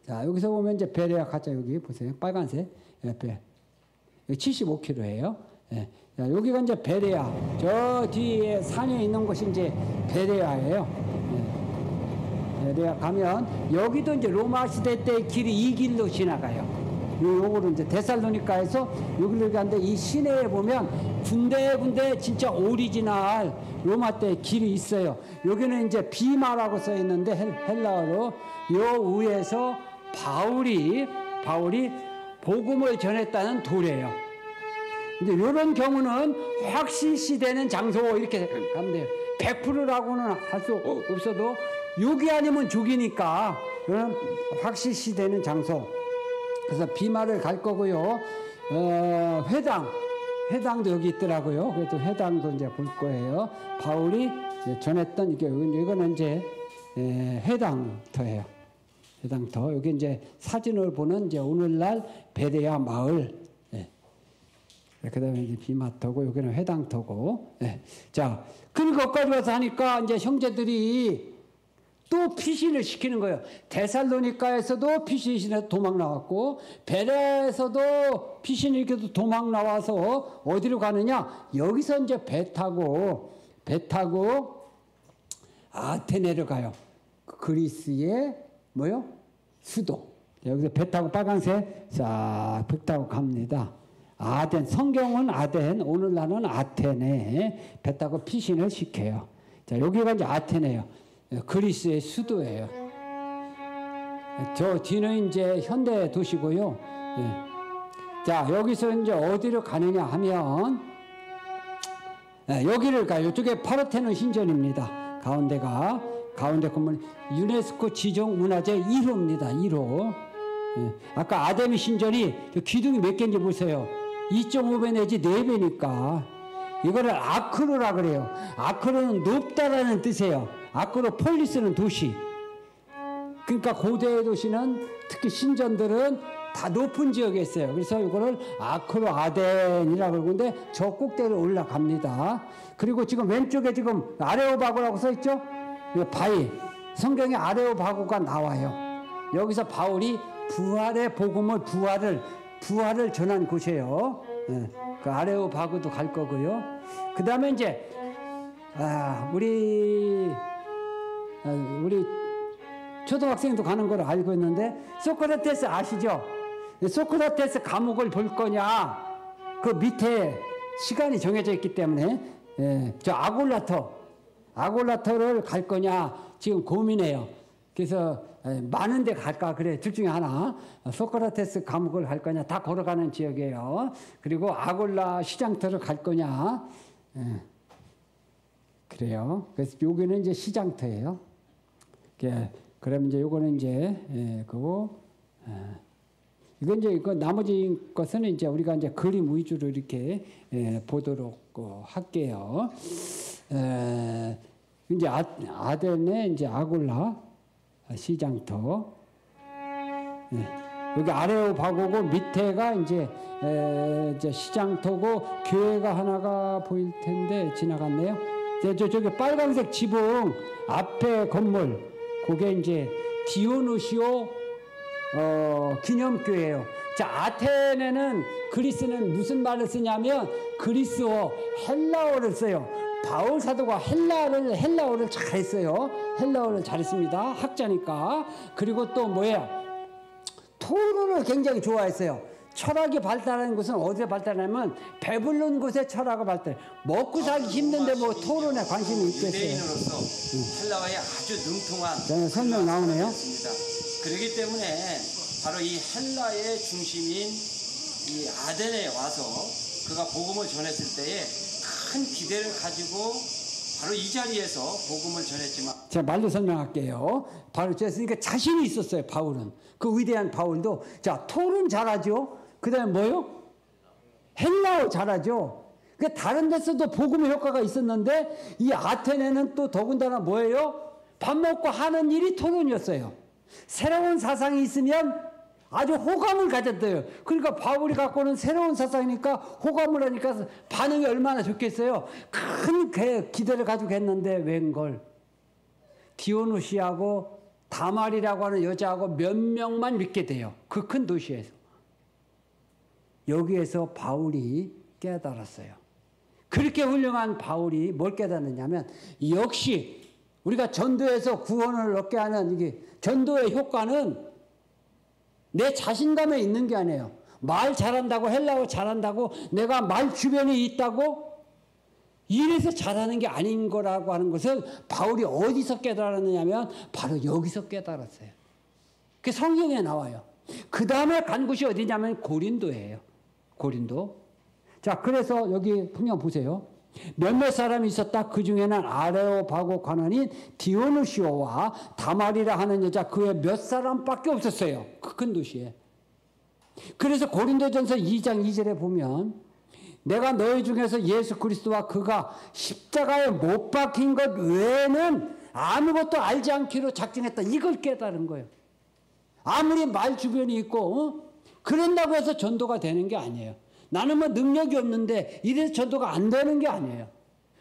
자 여기서 보면 이제 베레아 가자 여기 보세요. 빨간색 옆에 75km예요. 예. 자, 여기가 이제 베레아. 저 뒤에 산에 있는 곳이 이제 베레아예요. 예. 베레아 가면 여기도 이제 로마 시대 때 길이 이 길로 지나가요. 요거를 이제 데살로니카에서 여기를 가는데 이 시내에 보면 군데 진짜 오리지널 로마 때 길이 있어요. 여기는 이제 비마라고 써 있는데 헬라어로 요 위에서 바울이 복음을 전했다는 도래예요. 이제 이런 경우는 확실시되는 장소 이렇게 가면 돼요. 100%라고는 할 수 없어도 여기 아니면 저기니까 이런 확실시되는 장소. 그래서 비마를 갈 거고요. 회당도 여기 있더라고요. 그래서 회당도 이제 볼 거예요. 바울이 전했던 이거는 이제 회당터예요. 회당터. 여기 이제 사진을 보는 이제 오늘날 베레아 마을. 예. 그다음에 이제 비마터고 여기는 회당터고. 예. 자, 그리고 거기까지 가서 하니까 이제 형제들이 또 피신을 시키는 거예요. 데살로니카에서도 피신이 시켜서 도망 나왔고 베레아에서도 피신이 이렇게 도망 나와서 어디로 가느냐? 여기서 이제 배 타고 아테네로 가요. 그리스의 뭐요? 수도. 여기서 배 타고 빨간색 싹 배 타고 갑니다. 아덴. 성경은 아덴, 오늘날은 아테네 배 타고 피신을 시켜요. 자, 여기가 이제 아테네예요. 그리스의 수도예요. 저 뒤는 이제 현대 도시고요. 예. 자, 여기서 이제 어디로 가느냐 하면 여기를 가요. 이쪽에 파르테논 신전입니다. 가운데 건물 유네스코 지정 문화재 1호입니다. 1호. 예. 아까 아데미 신전이 기둥이 몇 개인지 보세요. 2.5배 내지 4배니까 이거를 아크로라 그래요. 아크로는 높다라는 뜻이에요. 아크로폴리스는 도시. 그러니까 고대 도시는 특히 신전들은 다 높은 지역에 있어요. 그래서 이거를 아크로 아덴이라고 그러는데 저 꼭대기로 올라갑니다. 그리고 지금 왼쪽에 지금 아레오바고라고 써 있죠? 바위. 성경에 아레오바고가 나와요. 여기서 바울이 부활의 복음을 부활을 전한 곳이에요. 그 아레오바고도 갈 거고요. 그 다음에 이제 우리 초등학생도 가는 걸 알고 있는데 소크라테스 아시죠? 소크라테스 감옥을 볼 거냐? 그 밑에 시간이 정해져 있기 때문에 저 아골라터를 갈 거냐 지금 고민해요. 그래서 많은 데 갈까 그래. 둘 중에 하나. 소크라테스 감옥을 갈 거냐. 다 걸어가는 지역이에요. 그리고 아골라 시장터를 갈 거냐. 그래요. 그래서 여기는 이제 시장터예요. 그러면 이제 요거는 이제 그거 이건 이제 그 나머지 것은 이제 우리가 이제 그림 위주로 이렇게 보도록 할게요. 이제 아덴의 이제 아골라 시장터. 여기 아레오파고고 밑에가 이제 시장터고 교회가 하나가 보일 텐데 지나갔네요. 저기 빨간색 지붕 앞에 건물 그게 이제 디오누시오 기념교회예요. 자, 아테네는 그리스는 무슨 말을 쓰냐면 그리스어 헬라어를 써요. 바울 사도가 헬라어를 잘했어요. 헬라어를 잘했습니다. 학자니까. 그리고 또 뭐예요? 토론을 굉장히 좋아했어요. 철학이 발달하는 것은 어디에 발달하냐면 배불른 곳에 철학이 발달. 먹고 살기 힘든데 뭐 토론에 관심이 있겠어요. 유대인으로서 헬라어에 아주 능통한 저는 설명 나오네요. 그렇기 때문에 바로 이 헬라의 중심인 이 아덴에 와서 그가 복음을 전했을 때에 큰 기대를 가지고 바로 이 자리에서 복음을 전했지만 제가 말로 설명할게요. 바로 그러니까 자신이 있었어요. 바울은 그 위대한 바울도 자 토론 잘하죠. 그다음에 뭐요? 헬라어 잘하죠. 그 다른 데서도 복음의 효과가 있었는데 이 아테네는 또 더군다나 뭐예요? 밥 먹고 하는 일이 토론이었어요. 새로운 사상이 있으면 아주 호감을 가졌대요. 그러니까 바울이 갖고는 새로운 사상이니까 호감을 하니까 반응이 얼마나 좋겠어요. 큰 기대를 가지고 했는데 웬걸 디오누시하고 다말이라고 하는 여자하고 몇 명만 믿게 돼요. 그 큰 도시에서. 여기에서 바울이 깨달았어요. 그렇게 훌륭한 바울이 뭘 깨달았냐면 역시 우리가 전도에서 구원을 얻게 하는 이게 전도의 효과는 내 자신감에 있는 게 아니에요. 말 잘한다고 헬라어 잘한다고 내가 말 주변에 있다고 이래서 잘하는 게 아닌 거라고 하는 것을 바울이 어디서 깨달았느냐면 바로 여기서 깨달았어요. 그게 성경에 나와요. 그 다음에 간 곳이 어디냐면 고린도예요. 고린도. 자, 그래서 여기 풍경 보세요. 몇몇 사람이 있었다. 그 중에는 아레오바고 관원인 디오누시오와 다말이라 하는 여자 그 외 몇 사람밖에 없었어요. 그 큰 도시에. 그래서 고린도전서 2장 2절에 보면 내가 너희 중에서 예수 그리스도와 그가 십자가에 못 박힌 것 외에는 아무것도 알지 않기로 작정했다. 이걸 깨달은 거예요. 아무리 말 주변이 있고 그런다고 해서 전도가 되는 게 아니에요. 나는 뭐 능력이 없는데 이래서 전도가 안 되는 게 아니에요.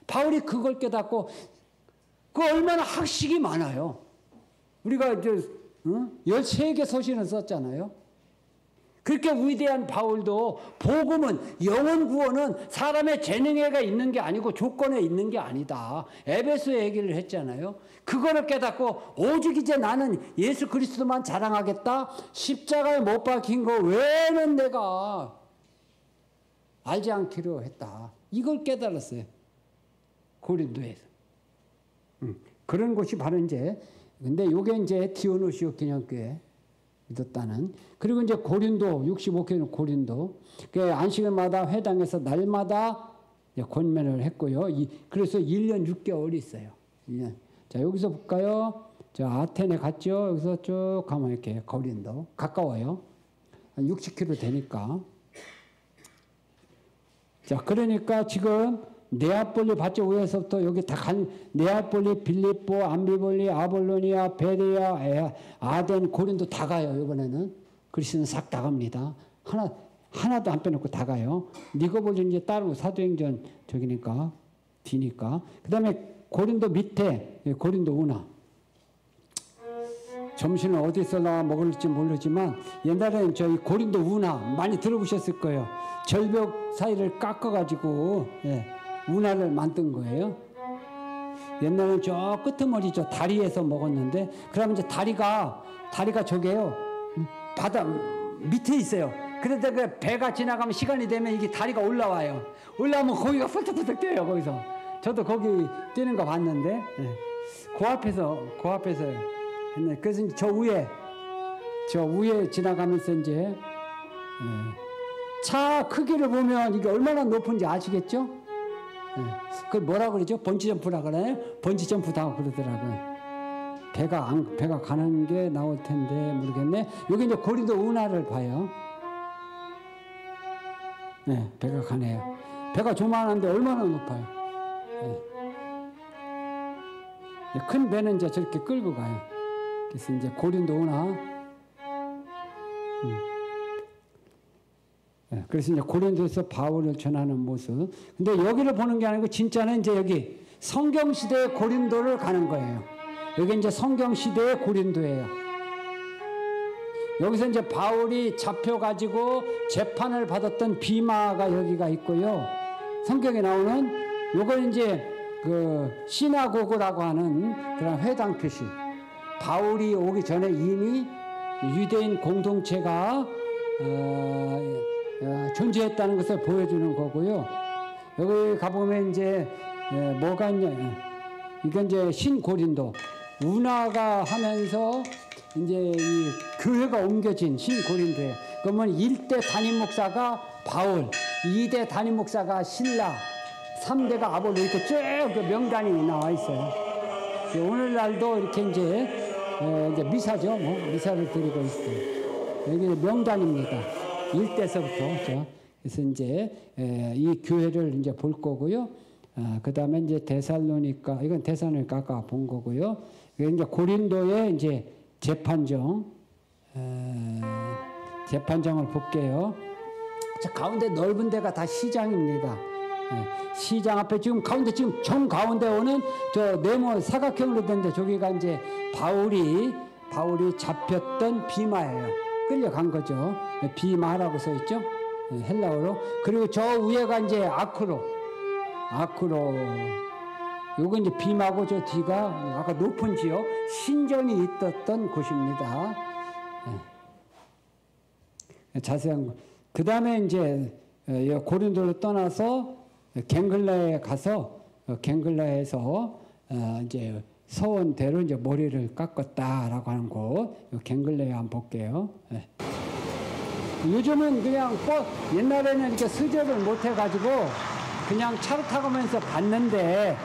바울이 그걸 깨닫고 그 얼마나 학식이 많아요. 우리가 이제 13개 서신을 썼잖아요. 그렇게 위대한 바울도 복음은 영혼 구원은 사람의 재능에가 있는 게 아니고 조건에 있는 게 아니다. 에베소 얘기를 했잖아요. 그거를 깨닫고 오직 이제 나는 예수 그리스도만 자랑하겠다. 십자가에 못 박힌 거 외에는 내가 알지 않기로 했다. 이걸 깨달았어요. 고린도에서. 그런 곳이 바로 이제 근데 요게 이제 디오누시오 기념교회 믿었다는. 그리고 이제 고린도 65교회는 고린도. 그 안식일마다 회당에서 날마다 권면을 했고요. 그래서 1년 6개월이 있어요. 1년. 자, 여기서 볼까요? 자, 아테네 갔죠. 여기서 쭉 가면 이렇게 고린도 가까워요. 한 60km 되니까. 자, 그러니까 지금 네아폴리 봤죠? 위에서부터 여기 다 네아폴리, 빌립보, 암비볼리, 아볼로니아, 베레아, 아덴, 고린도 다 가요. 이번에는 그리스는 싹 다 갑니다. 하나도 안 빼놓고 다 가요. 니고볼리 이제 따르고 사도행전 저기니까 뒤니까. 그다음에 고린도 밑에 고린도 운하. 점심은 어디서 먹을지 모르지만 옛날에는 저희 고린도 운하 많이 들어보셨을 거예요. 절벽 사이를 깎아가지고 운하를 만든 거예요. 옛날에는 저 끄트머리 저 다리에서 먹었는데 그러면 이제 다리가 저게요. 바다 밑에 있어요. 그런데 그 배가 지나가면 시간이 되면 이게 다리가 올라와요. 올라오면 거기가 펄떡펄떡 뛰어요. 거기서. 저도 거기 뛰는 거 봤는데 그 앞에서 했네. 그래서 이제 저 위에 지나가면서 이제 차 크기를 보면 이게 얼마나 높은지 아시겠죠? 그걸 뭐라 그러죠? 번지점프라 그러나요? 번지점프도 하고 그러더라고요. 배가 가는 게 나올 텐데 모르겠네. 여기 이제 고린도 운하를 봐요. 네, 배가 가네요. 배가 조만한데 얼마나 높아요? 큰 배는 이제 저렇게 끌고 가요. 그래서 이제 고린도 운하. 그래서 이제 고린도에서 바울을 전하는 모습. 근데 여기를 보는 게 아니고 진짜는 이제 여기 성경 시대의 고린도를 가는 거예요. 여기 이제 성경 시대의 고린도예요. 여기서 이제 바울이 잡혀가지고 재판을 받았던 비마가 여기가 있고요. 성경에 나오는 요걸 이제 그 시나고그라고 하는 그런 회당 표시. 바울이 오기 전에 이미 유대인 공동체가 존재했다는 것을 보여주는 거고요. 여기 가보면 이제 뭐가 있냐. 이건 이제 신고린도. 운하가 하면서 이제 이 교회가 옮겨진 신고린도예요. 그러면 1대 담임 목사가 바울, 2대 담임 목사가 실라, 3대가 아볼로 이렇게 쭉 그 명단이 나와 있어요. 오늘날도 이렇게 이제 미사죠. 뭐 미사를 드리고 있어요. 여기 명단입니다. 1대서부터. 그래서 이제 이 교회를 이제 볼 거고요. 그 다음에 이제 데살로니가, 이건 데살로니가 아까 본 거고요. 이제 고린도의 이제 재판정을 볼게요. 저 가운데 넓은 데가 다 시장입니다. 시장 앞에 지금 가운데 지금 정 가운데 오는 저 네모 사각형으로 된 데 저기가 이제 바울이 잡혔던 비마예요. 끌려간 거죠. 비마라고 써 있죠. 헬라어로. 그리고 저 위에가 이제 아크로. 요거 이제 비마고 저 뒤가 아까 높은 지역 신전이 있었던 곳입니다. 자세한 거. 그 다음에 이제 고린도를 떠나서 갱글라에 가서 갱글라에서 이제 서원대로 이제 머리를 깎았다라고 하는 곳. 갱글라에 한번 볼게요. 요즘은 그냥 옛날에는 이렇게 수접을 못 해가지고 그냥 차를 타고면서 봤는데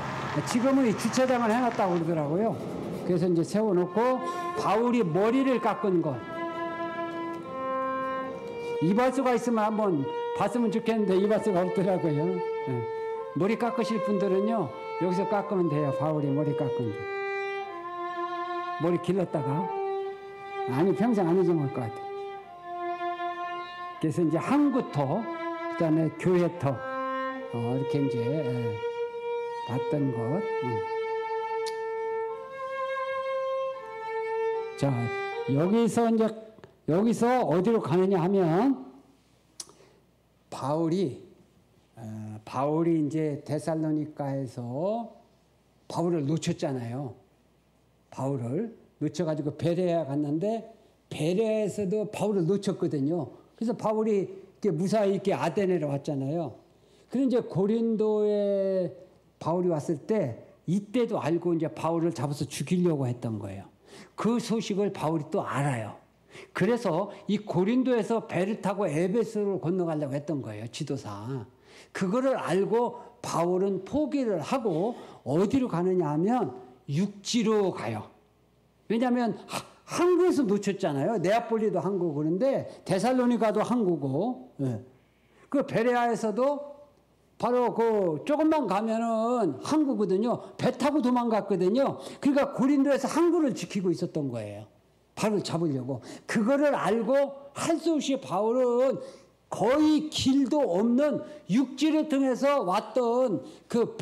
지금은 이 주차장을 해놨다고 그러더라고요. 그래서 이제 세워놓고 바울이 머리를 깎은 것. 이발소가 있으면 한번 봤으면 좋겠는데 이발소가 없더라고요. 머리 깎으실 분들은요 여기서 깎으면 돼요. 바울이 머리 깎은 게. 머리 길렀다가 아니 평생 안 잊어먹을 것 같아요. 그래서 이제 항구터, 그 다음에 교회터 이렇게 이제 봤던 것. 자, 여기서 어디로 가느냐 하면 바울이 이제 데살로니가에서 바울을 놓쳤잖아요. 바울을 놓쳐가지고 베레아 갔는데 베레아에서도 바울을 놓쳤거든요. 그래서 바울이 이렇게 무사히 이렇게 아테네로 왔잖아요. 그런데 이제 고린도에 바울이 왔을 때 이때도 알고 이제 바울을 잡아서 죽이려고 했던 거예요. 그 소식을 바울이 또 알아요. 그래서 이 고린도에서 배를 타고 에베소로 건너가려고 했던 거예요. 지도상. 그거를 알고 바울은 포기를 하고 어디로 가느냐 하면 육지로 가요. 왜냐하면 항구에서 놓쳤잖아요. 네아폴리도 항구고 그런데 데살로니가도 항구고. 그 베레아에서도 바로 그 조금만 가면은 항구거든요. 배 타고 도망갔거든요. 그러니까 고린도에서 항구를 지키고 있었던 거예요. 바로 잡으려고. 그거를 알고 할 수 없이 바울은 거의 길도 없는 육지를 통해서 왔던 그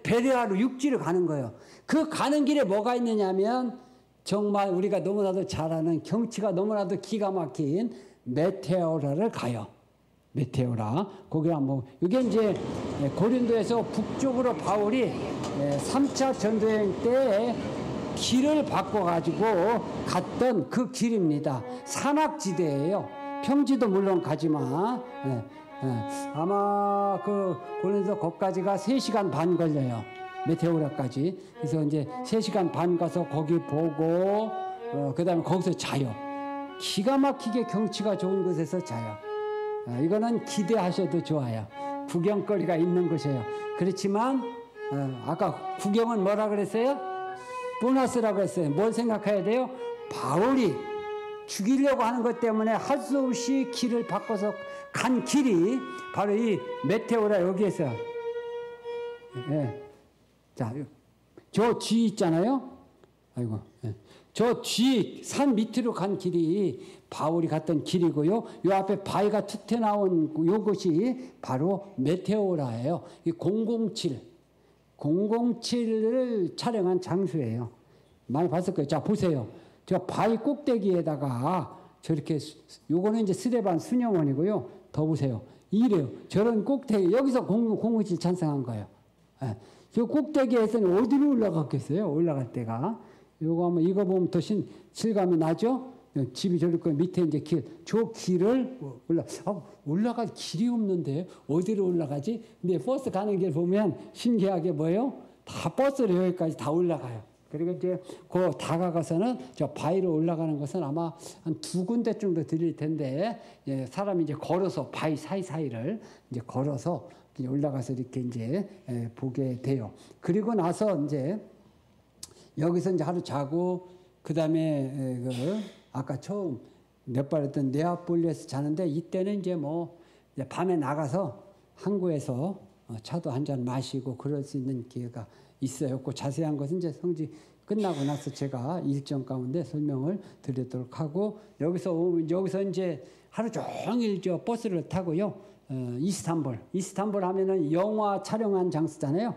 베레아로 육지를 가는 거예요. 그 가는 길에 뭐가 있느냐면 정말 우리가 너무나도 잘 아는 경치가 너무나도 기가 막힌 메테오라를 가요. 메테오라. 거기 한번, 이게 이제 고린도에서 북쪽으로 바울이 3차 전도여행 때 길을 바꿔가지고 갔던 그 길입니다. 산악지대예요. 평지도 물론 가지만 아마 그 고린도 거기까지가 3시간 반 걸려요. 메테오라까지. 그래서 이제 3시간 반 가서 거기 보고 그다음에 거기서 자요. 기가 막히게 경치가 좋은 곳에서 자요. 이거는 기대하셔도 좋아요. 구경거리가 있는 곳이에요. 그렇지만 아까 구경은 뭐라 그랬어요? 보너스라고 했어요. 뭘 생각해야 돼요? 바울이 죽이려고 하는 것 때문에 할 수 없이 길을 바꿔서 간 길이 바로 이 메테오라 여기에서 자, 저 뒤 있잖아요. 아이고, 저 뒤 산 밑으로 간 길이 바울이 갔던 길이고요. 요 앞에 바위가 툭 튀어나온 요것이 바로 메테오라예요. 이 007을 촬영한 장소예요. 많이 봤을 거예요. 자, 보세요. 저 바위 꼭대기에다가 저렇게 요거는 이제 스데반 수녀원이고요. 더 보세요. 이래요. 저런 꼭대기 여기서 007 찬성한 거예요. 저 꼭대기에서는 어디로 올라갔겠어요? 올라갈 때가. 요거 한번 이거 보면 더 실감이 나죠? 집이 저렇게 밑에 이제 저 길을 올라갈 길이 없는데 어디로 올라가지? 근데 버스 가는 길 보면 신기하게 뭐예요? 다 버스로 여기까지 다 올라가요. 그리고 이제 그 다가가서는 저 바위로 올라가는 것은 아마 한 2군데 정도 들릴 텐데 사람이 이제 걸어서 바위 사이사이를 이제 걸어서 올라가서 이렇게 이제 보게 돼요. 그리고 나서 이제 여기서 이제 하루 자고 그다음에 아까 처음 몇 번 했던 네아폴리에서 자는데 이때는 이제 뭐 이제 밤에 나가서 항구에서 차도 한 잔 마시고 그럴 수 있는 기회가 있어요. 그 자세한 것은 이제 성지 끝나고 나서 제가 일정 가운데 설명을 드리도록 하고 여기서 이제 하루 종일 저 버스를 타고요. 이스탄불 하면은 영화 촬영한 장소잖아요.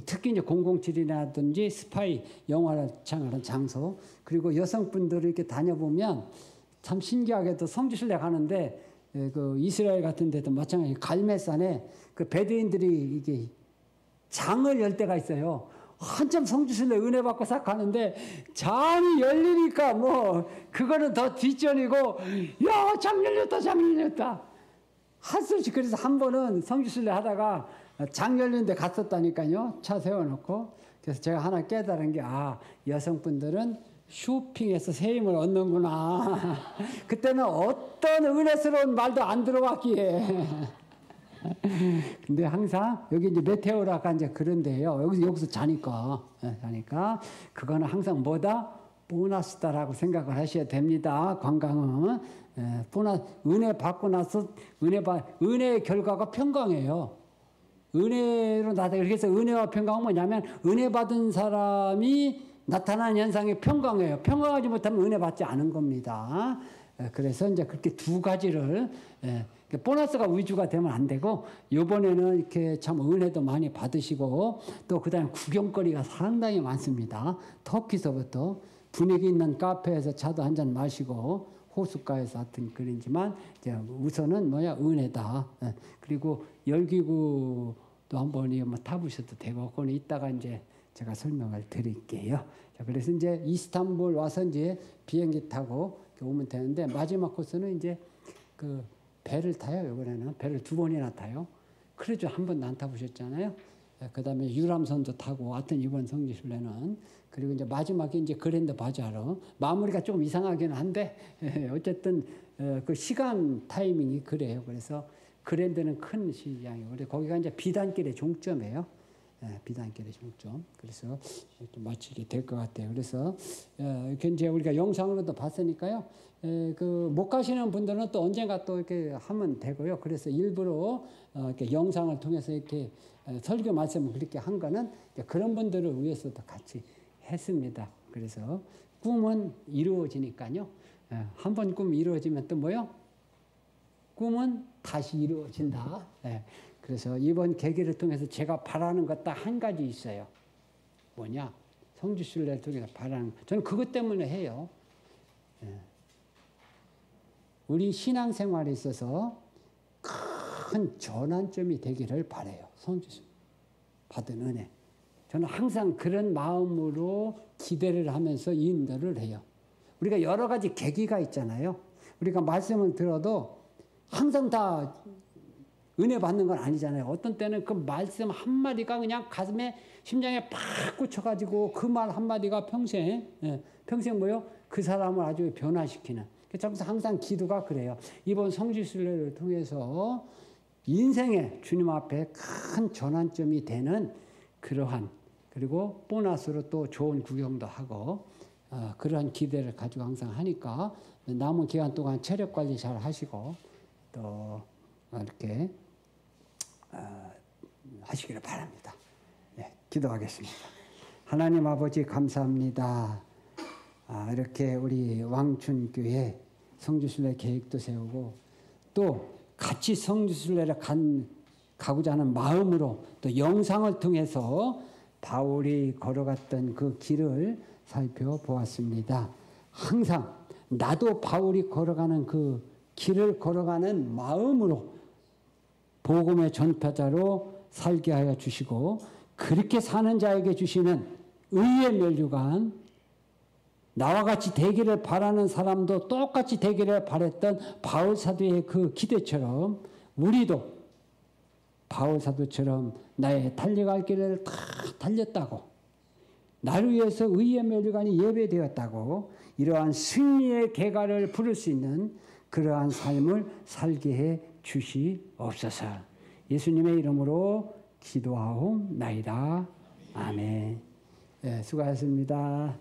특히 이제 007이라든지 스파이 영화를 촬영하는 장소. 그리고 여성분들을 이렇게 다녀보면 참 신기하게도 성지순례 가는데 그 이스라엘 같은 데도 마찬가지 갈멜산에 그 베두인들이 이게 장을 열 때가 있어요. 한참 성지순례 은혜 받고 싹 가는데 장이 열리니까 뭐 그거는 더 뒷전이고 야, 장 열렸다. 할 수 없이 그래서 한 번은 성지순례 하다가 장 열린 데 갔었다니까요. 차 세워놓고. 그래서 제가 하나 깨달은 게 여성분들은 쇼핑에서 새 힘을 얻는구나. 그때는 어떤 은혜스러운 말도 안 들어왔기에. 근데 항상 여기 이제 메테오라가 이제 그런데요. 여기서 자니까 그거는 항상 뭐다? 보너스다라고 생각을 하셔야 됩니다. 관광은 은혜 받고 나서 은혜의 결과가 평강이에요. 은혜로 나타나. 그래서 은혜와 평강은 뭐냐면 은혜 받은 사람이 나타나는 현상이 평강이에요. 평강하지 못하면 은혜 받지 않은 겁니다. 그래서 이제 그렇게 두 가지를 보너스가 위주가 되면 안 되고 이번에는 이렇게 참 은혜도 많이 받으시고 또 그다음에 구경거리가 상당히 많습니다. 터키서부터 분위기 있는 카페에서 차도 한 잔 마시고 호숫가에서 하여튼 그런지만 우선은 은혜다. 그리고 열기구도 한번 타보셔도 되고 그건 이따가 이제 제가 설명을 드릴게요. 자, 그래서 이제 이스탄불 와서 이제 비행기 타고 오면 되는데 마지막 코스는 이제 그 배를 타요. 이번에는 배를 2번이나 타요. 크루즈 한 번도 안 타보셨잖아요. 그다음에 유람선도 타고 하여튼 이번 성지순례는 그리고 이제 마지막에 이제 그랜드 바자르 마무리가 조금 이상하긴 한데 어쨌든 그 시간 타이밍이 그래요. 그래서 그랜드는 큰 시장이고 그래서 거기가 이제 비단길의 종점이에요. 비단길의 종점. 그래서 좀 마치게 될 것 같아요. 그래서 이렇게 이제 우리가 영상으로도 봤으니까요. 그 못 가시는 분들은 또 언젠가 또 이렇게 하면 되고요. 그래서 일부러 이렇게 영상을 통해서 이렇게 설교 말씀을 그렇게 한 거는 그런 분들을 위해서도 같이 했습니다. 그래서 꿈은 이루어지니까요. 한 번 꿈 이루어지면 또 뭐요? 꿈은 다시 이루어진다. 그래서 이번 계기를 통해서 제가 바라는 것 딱 한 가지 있어요. 뭐냐? 성지순례를 통해서 바라는 것. 저는 그것 때문에 해요. 우리 신앙생활에 있어서 큰 전환점이 되기를 바라요. 성지순례 받은 은혜. 저는 항상 그런 마음으로 기대를 하면서 인도를 해요. 우리가 여러 가지 계기가 있잖아요. 우리가 말씀을 들어도 항상 다 은혜 받는 건 아니잖아요. 어떤 때는 그 말씀 한마디가 그냥 가슴에 심장에 팍 꽂혀가지고 그 말 한마디가 평생 뭐요? 그 사람을 아주 변화시키는. 그래서 항상 기도가 그래요. 이번 성지순례를 통해서 인생의 주님 앞에 큰 전환점이 되는 그러한, 그리고 보너스로 또 좋은 구경도 하고 그러한 기대를 가지고 항상 하니까 남은 기간 동안 체력 관리 잘 하시고 또 이렇게 하시기를 바랍니다. 네, 기도하겠습니다. 하나님 아버지 감사합니다. 이렇게 우리 왕춘교회 성지순례 계획도 세우고 또 같이 성지순례를 가고자 하는 마음으로 또 영상을 통해서 바울이 걸어갔던 그 길을 살펴보았습니다. 항상 나도 바울이 걸어가는 그 길을 걸어가는 마음으로 복음의 전파자로 살게 하여 주시고, 그렇게 사는 자에게 주시는 의의 면류관, 나와 같이 되기를 바라는 사람도 똑같이 되기를 바랬던 바울 사도의 그 기대처럼 우리도 바울 사도처럼 나의 달려갈 길을 다 달렸다고, 나를 위해서 의의 면류관이 예배되었다고, 이러한 승리의 계가를 부를 수 있는 그러한 삶을 살게 해 주시옵소서. 예수님의 이름으로 기도하옵나이다. 아멘. 네, 수고하셨습니다.